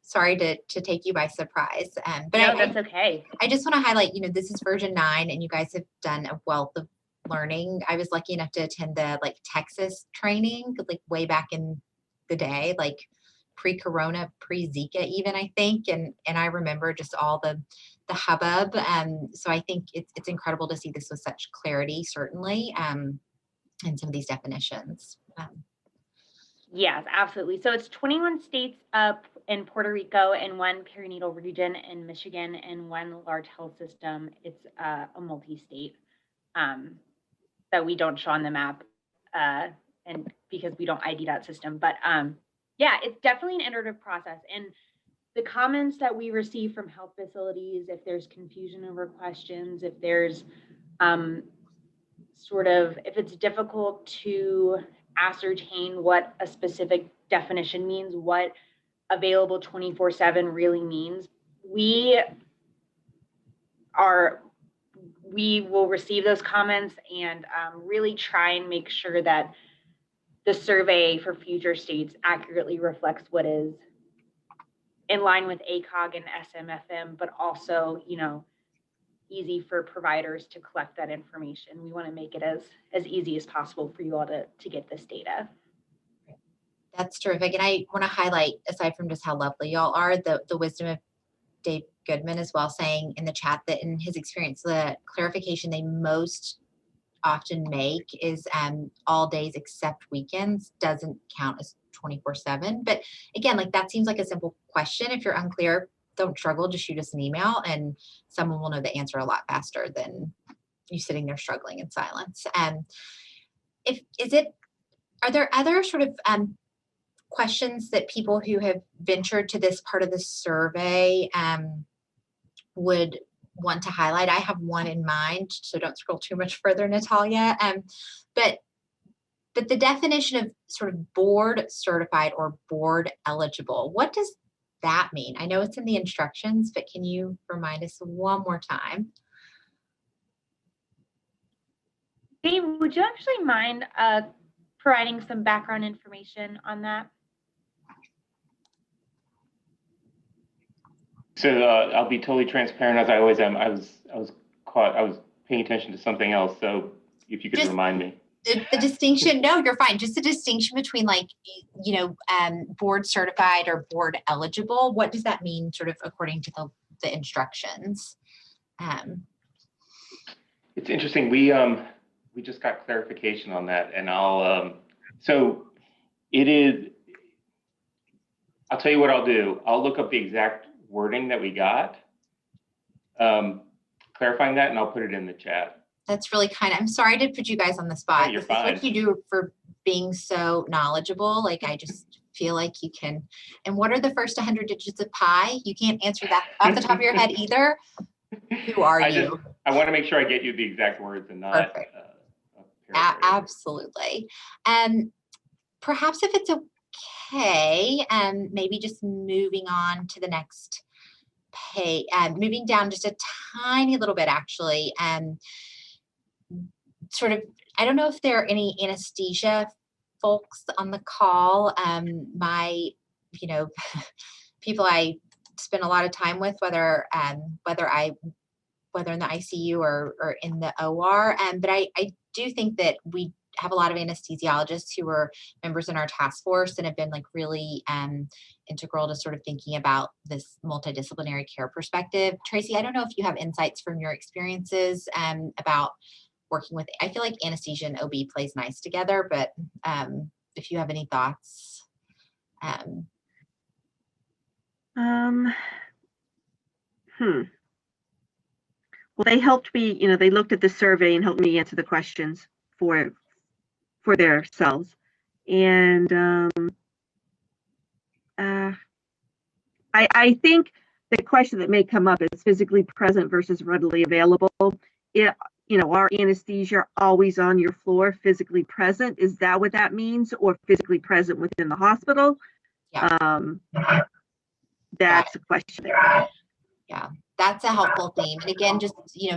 Speaker 1: Sorry to take you by surprise. But
Speaker 6: no, that's okay.
Speaker 1: I just want to highlight, this is version 9 and you guys have done a wealth of learning. I was lucky enough to attend the Texas training, way back in the day, pre-corona, pre-Zika even, I think. And I remember just all the hubbub. So I think it's incredible to see this with such clarity, certainly, and some of these definitions.
Speaker 6: Yes, absolutely. So it's 21 states up in Puerto Rico and 1 perinatal region in Michigan and 1 large health system. It's a multi-state that we don't show on the map and because we don't ID that system. But yeah, it's definitely an iterative process. And the comments that we receive from health facilities, if there's confusion over questions, if there's if it's difficult to ascertain what a specific definition means, what available 24/7 really means, we will receive those comments and really try and make sure that the survey for future states accurately reflects what is in line with ACOG and SMFM, but also, easy for providers to collect that information. We want to make it as easy as possible for you all to get this data.
Speaker 1: That's terrific. And I want to highlight, aside from just how lovely y'all are, the wisdom of Dave Goodman as well, saying in the chat that in his experience, the clarification they most often make is all days except weekends doesn't count as 24/7. But again, like that seems like a simple question. If you're unclear, don't struggle, just shoot us an email and someone will know the answer a lot faster than you sitting there struggling in silence. Are there other sort of questions that people who have ventured to this part of the survey would want to highlight? I have one in mind, so don't scroll too much further, Natalia. But the definition of sort of board certified or board eligible, what does that mean? I know it's in the instructions, but can you remind us one more time?
Speaker 6: Dave, would you actually mind providing some background information on that?
Speaker 7: So I'll be totally transparent, as I always am. I was paying attention to something else. So if you could just remind me.
Speaker 1: The distinction, no, you're fine. Just the distinction between board certified or board eligible. What does that mean sort of according to the instructions?
Speaker 7: It's interesting. We just got clarification on that, and I'll tell you what I'll do. I'll look up the exact wording that we got, clarifying that, and I'll put it in the chat.
Speaker 1: That's really kind. I'm sorry to put you guys on the spot.
Speaker 7: Yeah, you're
Speaker 1: this
Speaker 7: fine.
Speaker 1: is what you do for being so knowledgeable. Like, I just feel like you can. And what are the first 100 digits of pi? You can't answer that off the top of your head either. Who are you?
Speaker 7: I want to make sure I get you the exact words and not.
Speaker 1: Perfect. Absolutely. Perhaps if it's okay, maybe just moving on to the next page, moving down just a tiny little bit, actually. Sort of, I don't know if there are any anesthesia folks on the call. People I spend a lot of time with, whether in the ICU or in the OR. But I do think that we have a lot of anesthesiologists who are members in our task force and have been really integral to sort of thinking about this multidisciplinary care perspective. Tracy, I don't know if you have insights from your experiences about working with, I feel like anesthesia and OB plays nice together, but if you have any thoughts.
Speaker 5: Well, they helped me, they looked at the survey and helped me answer the questions for themselves. And I think the question that may come up is physically present versus readily available. Are anesthesia always on your floor, physically present? Is that what that means? Or physically present within the hospital?
Speaker 1: Yeah.
Speaker 5: That's a question.
Speaker 1: Yeah, that's a helpful theme. And again, just,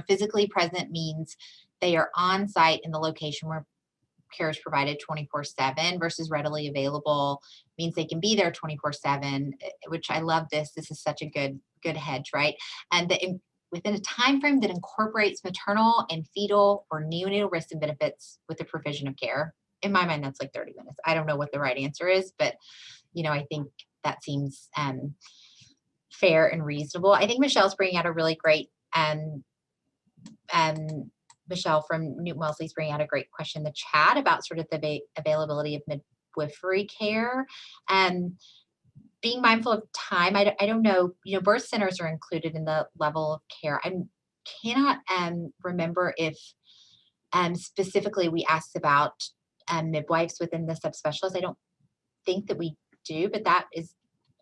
Speaker 1: physically present means they are on site in the location where care is provided 24/7 versus readily available means they can be there 24/7, which I love this. This is such a good hedge, right? And within a time frame that incorporates maternal and fetal or neonatal risks and benefits with the provision of care. In my mind, that's like 30 minutes. I don't know what the right answer is, but I think that seems fair and reasonable. I think Michelle's bringing out a really great, Michelle from Newton Wellesley's bringing out a great question in the chat about sort of the availability of midwifery care. Being mindful of time, I don't know, birth centers are included in the level of care. I cannot remember if specifically we asked about midwives within the subspecialists. I don't think that we do, but that is,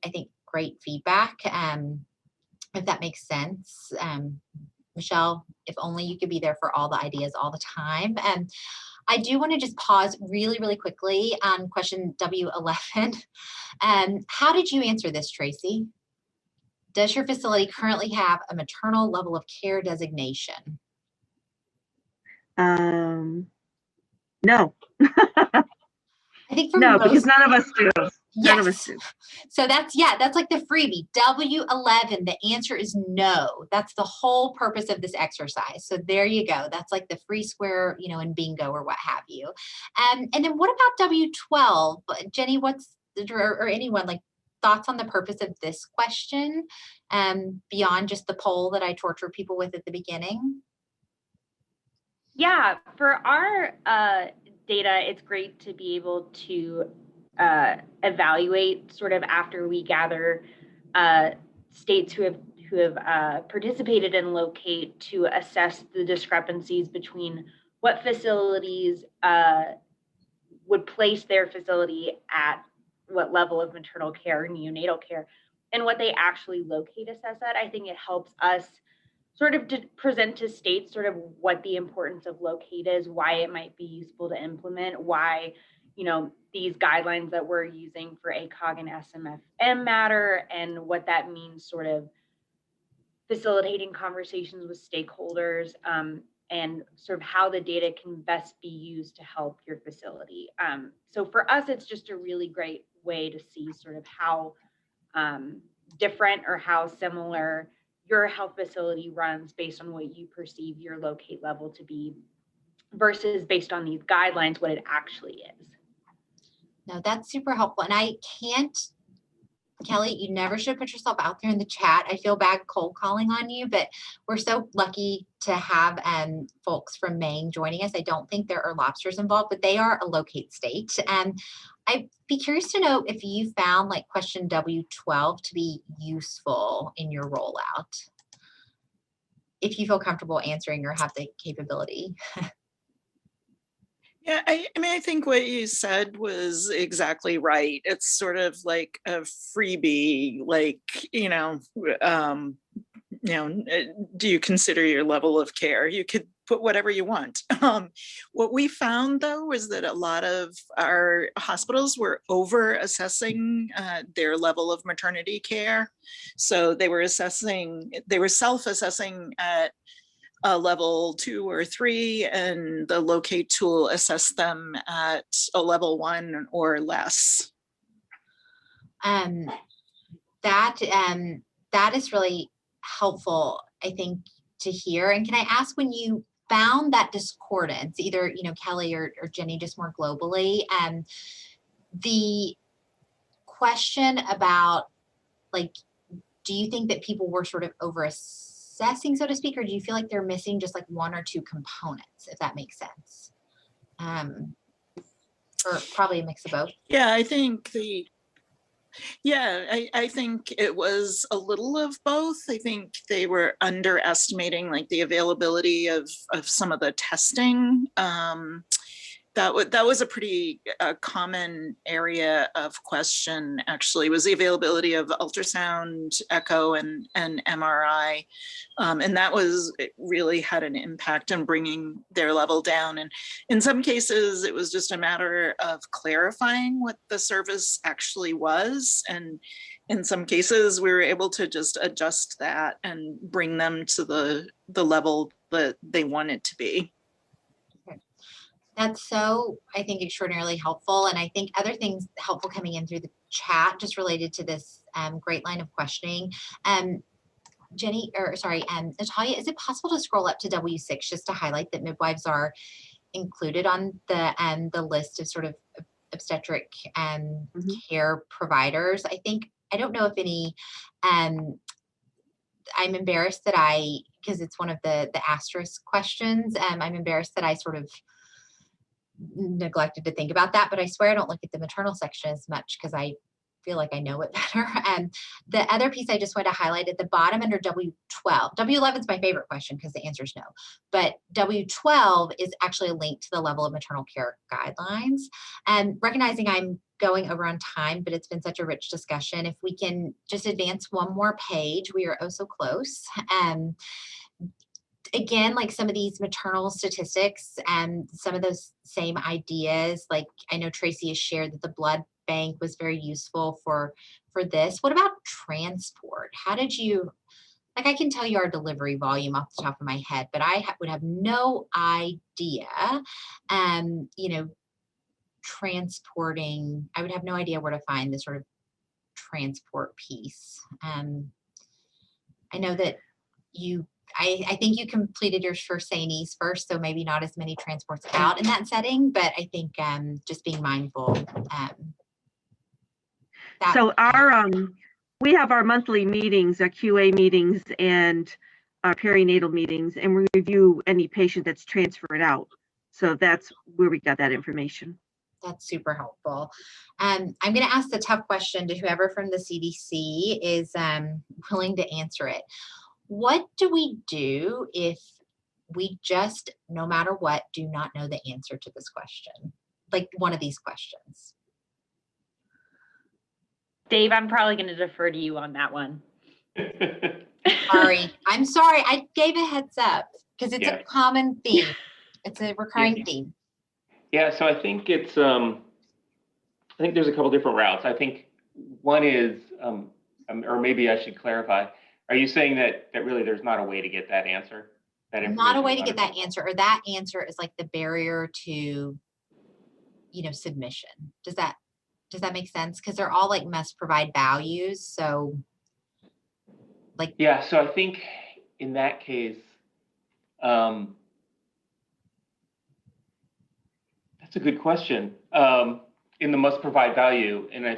Speaker 1: I think, great feedback. If that makes sense. Michelle, if only you could be there for all the ideas all the time. And I do want to just pause really, really quickly on question W11. How did you answer this, Tracy? Does your facility currently have a maternal level of care designation?
Speaker 5: No.
Speaker 1: I think for
Speaker 5: No,
Speaker 1: most,
Speaker 5: because none of us do. None of us
Speaker 1: yes.
Speaker 5: do.
Speaker 1: So that's like the freebie. W11, the answer is no. That's the whole purpose of this exercise. So there you go. That's like the free square, you know, in bingo or what have you. And then what about W12? Jenny, or anyone, like, thoughts on the purpose of this question beyond just the poll that I torture people with at the beginning?
Speaker 6: Yeah, for our data, it's great to be able to evaluate sort of after we gather states who have participated in Locate to assess the discrepancies between what facilities would place their facility at what level of maternal care or neonatal care and what they actually locate assess at. I think it helps us sort of to present to states sort of what the importance of Locate is, why it might be useful to implement, why, you know, these guidelines that we're using for ACOG and SMFM matter, and what that means sort of facilitating conversations with stakeholders, and sort of how the data can best be used to help your facility. So for us, it's just a really great way to see sort of how different or how similar your health facility runs based on what you perceive your Locate level to be versus based on these guidelines, what it actually is.
Speaker 1: No, that's super helpful. And I can't, Kelly, you never should put yourself out there in the chat. I feel bad cold calling on you, but we're so lucky to have folks from Maine joining us. I don't think there are lobsters involved, but they are a Locate state. And I'd be curious to know if you found like question W12 to be useful in your rollout. If you feel comfortable answering or have the capability.
Speaker 10: Yeah, I mean, I think what you said was exactly right. It's sort of like a freebie, like, do you consider your level of care? You could put whatever you want. What we found, though, was that a lot of our hospitals were over assessing their level of maternity care. So they were self-assessing at a level 2 or 3, and the Locate tool assessed them at a level 1 or less.
Speaker 1: That is really helpful, I think, to hear. And can I ask, when you found that discordance, either, you know, Kelly or Jenny, just more globally, the question about, like, do you think that people were sort of over assessing, so to speak, or do you feel like they're missing just like one or two components, if that makes sense? Or probably a mix of both.
Speaker 10: Yeah, I think I think it was a little of both. I think they were underestimating like the availability of some of the testing. That was a pretty common area of question, actually, was the availability of ultrasound, echo, and MRI. And it really had an impact on bringing their level down. And in some cases, it was just a matter of clarifying what the service actually was. And in some cases, we were able to just adjust that and bring them to the level that they wanted to be.
Speaker 1: That's so, I think, extraordinarily helpful. And I think other things helpful coming in through the chat just related to this great line of questioning. Natalia, is it possible to scroll up to W6 just to highlight that midwives are included on the list of sort of obstetric care providers? I don't know if any, I'm embarrassed that because it's one of the asterisk questions, I'm embarrassed that I sort of neglected to think about that, but I swear I don't look at the maternal section as much because I feel like I know it better. The other piece I just want to highlight at the bottom under W12, W11 is my favorite question because the answer is no, but W12 is actually a link to the level of maternal care guidelines. And recognizing I'm going over on time, but it's been such a rich discussion. If we can just advance one more page, we are oh so close. again, like some of these maternal statistics and some of those same ideas, like I know Tracy has shared that the blood bank was very useful for this. What about transport? How did you, like I can tell you our delivery volume off the top of my head, but I would have no idea, you know, transporting, I would have no idea where to find this sort of transport piece. I know that I think you completed your first SANEs first, so maybe not as many transports out in that setting, but I think just being mindful.
Speaker 5: So we have our monthly meetings, our QA meetings and our perinatal meetings, and we review any patient that's transferred out. So that's where we got that information.
Speaker 1: That's super helpful. I'm going to ask the tough question to whoever from the CDC is willing to answer it. What do we do if we just, no matter what, do not know the answer to this question? Like one of these questions.
Speaker 6: Dave, I'm probably going to defer to you on that one.
Speaker 1: Sorry. I'm sorry. I gave a heads up because it's a common theme. It's a recurring theme.
Speaker 7: Yeah, so I think it's, I think there's a couple different routes. I think one is, or maybe I should clarify, are you saying that really there's not a way to get that answer?
Speaker 1: Not a way to get that answer, or that answer is like the barrier to, you know, submission. Does that make sense? Because they're all like must provide values. So like.
Speaker 7: Yeah, so I think in that case, that's a good question. In the must provide value, and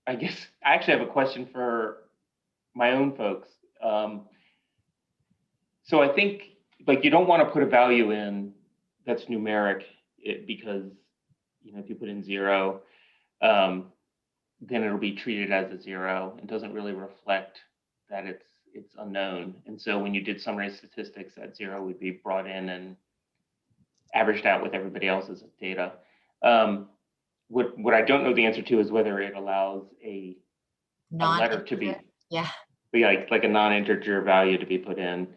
Speaker 7: I guess I actually have a question for my own folks. So I think like you don't want to put a value in that's numeric because, you know, if you put in 0, then it'll be treated as a 0. It doesn't really reflect that it's unknown. And so when you did summary statistics, that 0 would be brought in and averaged out with everybody else's data. What I don't know the answer to is whether it allows a letter to be like a non-integer value to be put in.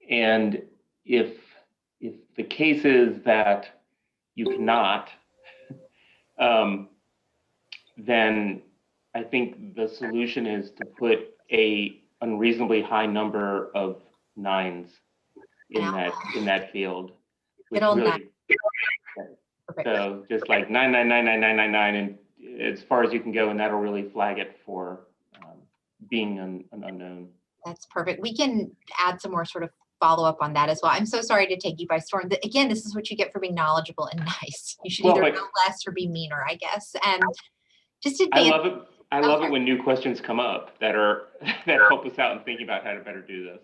Speaker 7: And if the case is that you cannot, then I think the solution is to put a unreasonably high number of 9s in that field. Which really, so just like 9999999, and as far as you can go, and that'll really flag it for being an unknown.
Speaker 1: That's perfect. We can add some more sort of follow up on that as well. I'm so sorry to take you by storm. Again, this is what you get for being knowledgeable and nice. You should either know less or be meaner, I guess. And just advance.
Speaker 7: I love it when new questions come up that help us out in thinking about how to better do this.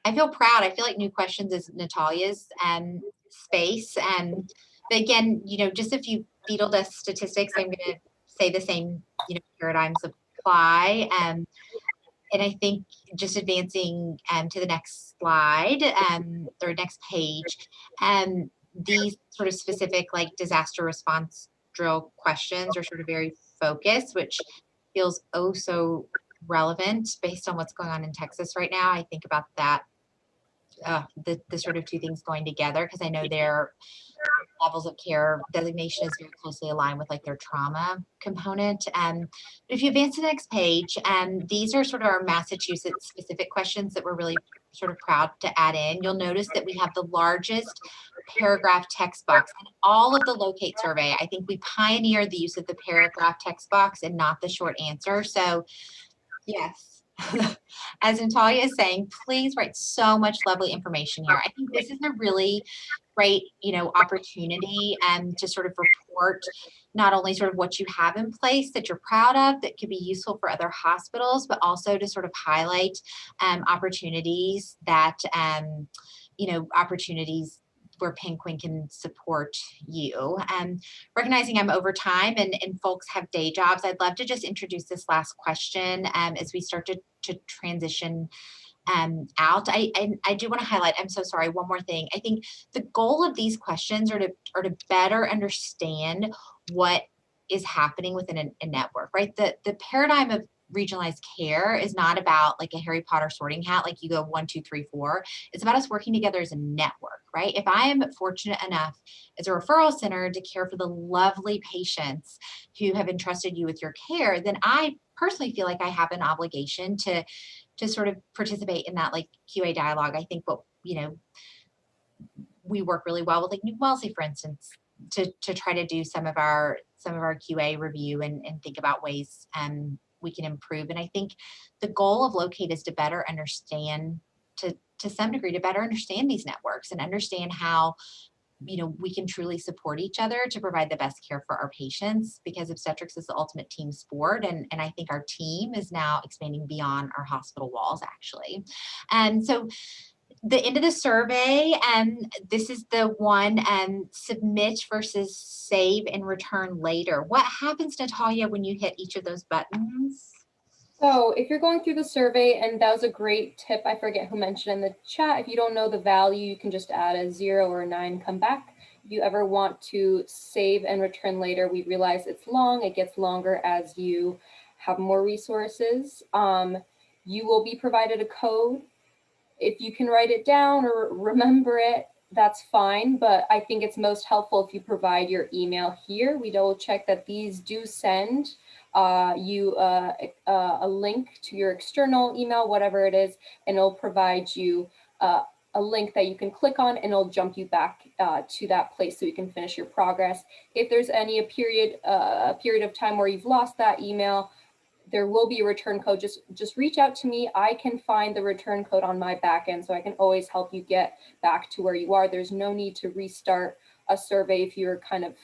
Speaker 1: I feel proud. I feel like new questions is Natalia's space. But again, you know, just if you fetal death statistics, I'm going to say the same, you know, paradigms apply. And I think just advancing to the next slide or next page, these sort of specific like disaster response drill questions are sort of very focused, which feels oh so relevant based on what's going on in Texas right now. I think about that, the sort of two things going together, because I know their levels of care designation is very closely aligned with like their trauma component. If you advance to the next page, these are sort of our Massachusetts specific questions that we're really sort of proud to add in. You'll notice that we have the largest paragraph text box in all of the locate survey. I think we pioneered the use of the paragraph text box and not the short answer. So yes. As Natalia is saying, please write so much lovely information here. I think this is a really great, you know, opportunity to sort of report not only sort of what you have in place that you're proud of that could be useful for other hospitals, but also to sort of highlight opportunities that, you know, opportunities where PNQIN can support you. Recognizing I'm over time and folks have day jobs, I'd love to just introduce this last question as we start to transition out. I do want to highlight, I'm so sorry, one more thing. I think the goal of these questions are to better understand what is happening within a network, right? The paradigm of regionalized care is not about like a Harry Potter sorting hat, like you go 1, 2, 3, 4. It's about us working together as a network, right? If I am fortunate enough as a referral center to care for the lovely patients who have entrusted you with your care, then I personally feel like I have an obligation to sort of participate in that like QA dialogue. I think what, you know, we work really well with like New Wellesley, for instance, to try to do some of our QA review and think about ways we can improve. And I think the goal of Locate is to better understand, to some degree, to better understand these networks and understand how, you know, we can truly support each other to provide the best care for our patients, because obstetrics is the ultimate team sport. And I think our team is now expanding beyond our hospital walls, actually. And so the end of the survey, this is the one, submit versus save and return later. What happens, Natalia, when you hit each of those buttons?
Speaker 4: So if you're going through the survey, and that was a great tip, I forget who mentioned in the chat, if you don't know the value, you can just add a 0 or a 9, come back. If you ever want to save and return later, we realize it's long, it gets longer as you have more resources. You will be provided a code. If you can write it down or remember it, that's fine, but I think it's most helpful if you provide your email here. We double check that these do send you a link to your external email, whatever it is, and it'll provide you a link that you can click on, and it'll jump you back to that place so you can finish your progress. If there's a period of time where you've lost that email, there will be a return code. Just reach out to me. I can find the return code on my back end, so I can always help you get back to where you are. There's no need to restart a survey if you're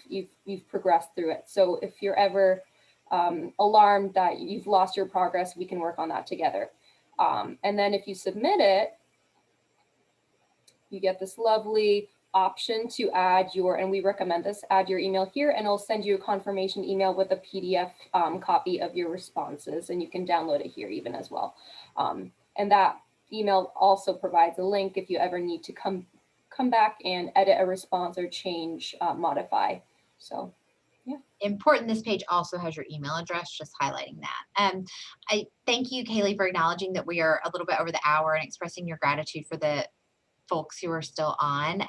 Speaker 4: you've progressed through it. So if you're ever alarmed that you've lost your progress, we can work on that together. And then if you submit it, you get this lovely option to add your, and we recommend this, add your email here, and it'll send you a confirmation email with a PDF copy of your responses, and you can download it here even as well. And that email also provides a link if you ever need to come back and edit a response or change, modify. So yeah.
Speaker 1: Important, this page also has your email address, just highlighting that. I thank you, Kaylee, for acknowledging that we are a little bit over the hour and expressing your gratitude for the folks who are still on.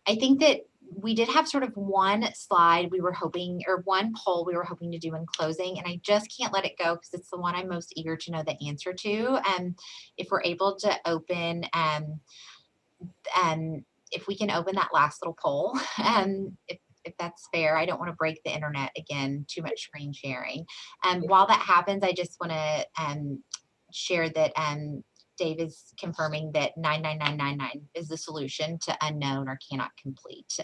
Speaker 1: I think that we did have sort of one slide we were hoping, or one poll we were hoping to do in closing, and I just can't let it go because it's the one I'm most eager to know the answer to. If we're able to open, if we can open that last little poll, if that's fair. I don't want to break the internet again, too much screen sharing. While that happens, I just want to share that Dave is confirming that 99999 is the solution to unknown or cannot complete.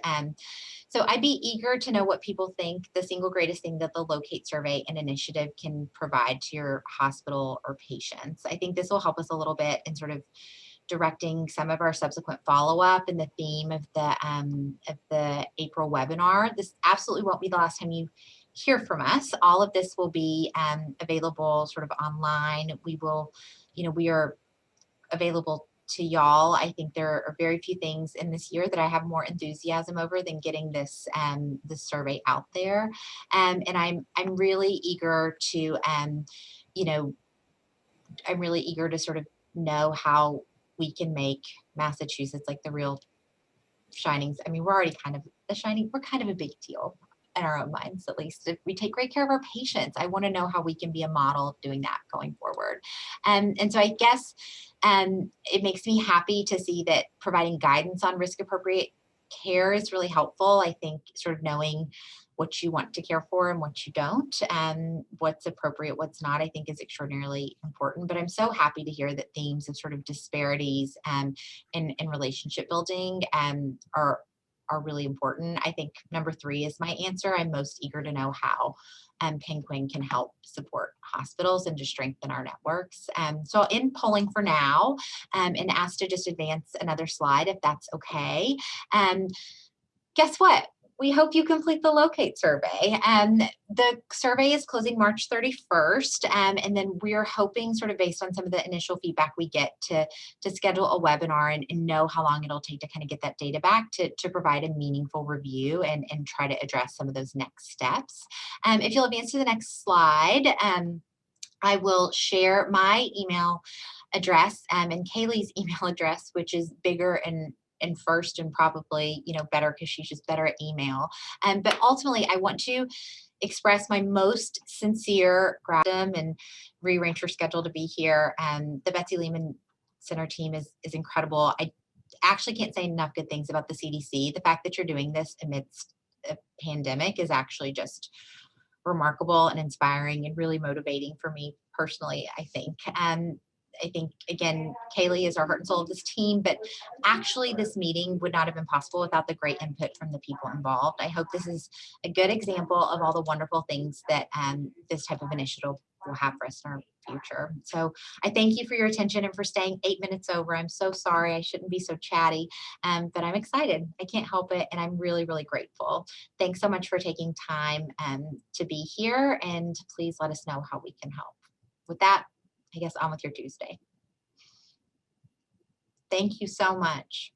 Speaker 1: So I'd be eager to know what people think the single greatest thing that the Locate survey and initiative can provide to your hospital or patients. I think this will help us a little bit in sort of directing some of our subsequent follow-up and the theme of the April webinar. This absolutely won't be the last time you hear from us. All of this will be available sort of online. We will, you know, we are available to y'all. I think there are very few things in this year that I have more enthusiasm over than getting this this survey out there. And I'm really eager to you know, I'm really eager to sort of know how we can make Massachusetts like the real shinings. I mean, we're already kind of the shining, we're kind of a big deal in our own minds, at least. If we take great care of our patients, I want to know how we can be a model of doing that going forward. And so I guess it makes me happy to see that providing guidance on risk appropriate care is really helpful. I think sort of knowing what you want to care for and what you don't, and what's appropriate, what's not, I think is extraordinarily important. But I'm so happy to hear that themes of sort of disparities in relationship building are really important. I think number 3 is my answer. I'm most eager to know how PNQIN can help support hospitals and to strengthen our networks. So I'll end polling for now and ask to just advance another slide if that's okay. Guess what? We hope you complete the Locate survey. The survey is closing March 31st. And then we're hoping, sort of based on some of the initial feedback we get, to schedule a webinar and know how long it'll take to kind of get that data back to provide a meaningful review and try to address some of those next steps. If you'll advance to the next slide. I will share my email address and Kaylee's email address, which is bigger and first and probably, better because she's just better at email. But ultimately, I want to express my most sincere gratitude and rearrange her schedule to be here. The Betsy Lehman Center team is incredible. I actually can't say enough good things about the CDC. The fact that you're doing this amidst a pandemic is actually just remarkable and inspiring and really motivating for me personally, I think. I think, again, Kaylee is our heart and soul of this team, but actually this meeting would not have been possible without the great input from the people involved. I hope this is a good example of all the wonderful things that this type of initiative will have for us in our future. So I thank you for your attention and for staying 8 minutes over. I'm so sorry. I shouldn't be so chatty, but I'm excited. I can't help it. And I'm really, really grateful. Thanks so much for taking time to be here, and please let us know how we can help. With that, I guess on with your Tuesday. Thank you so much.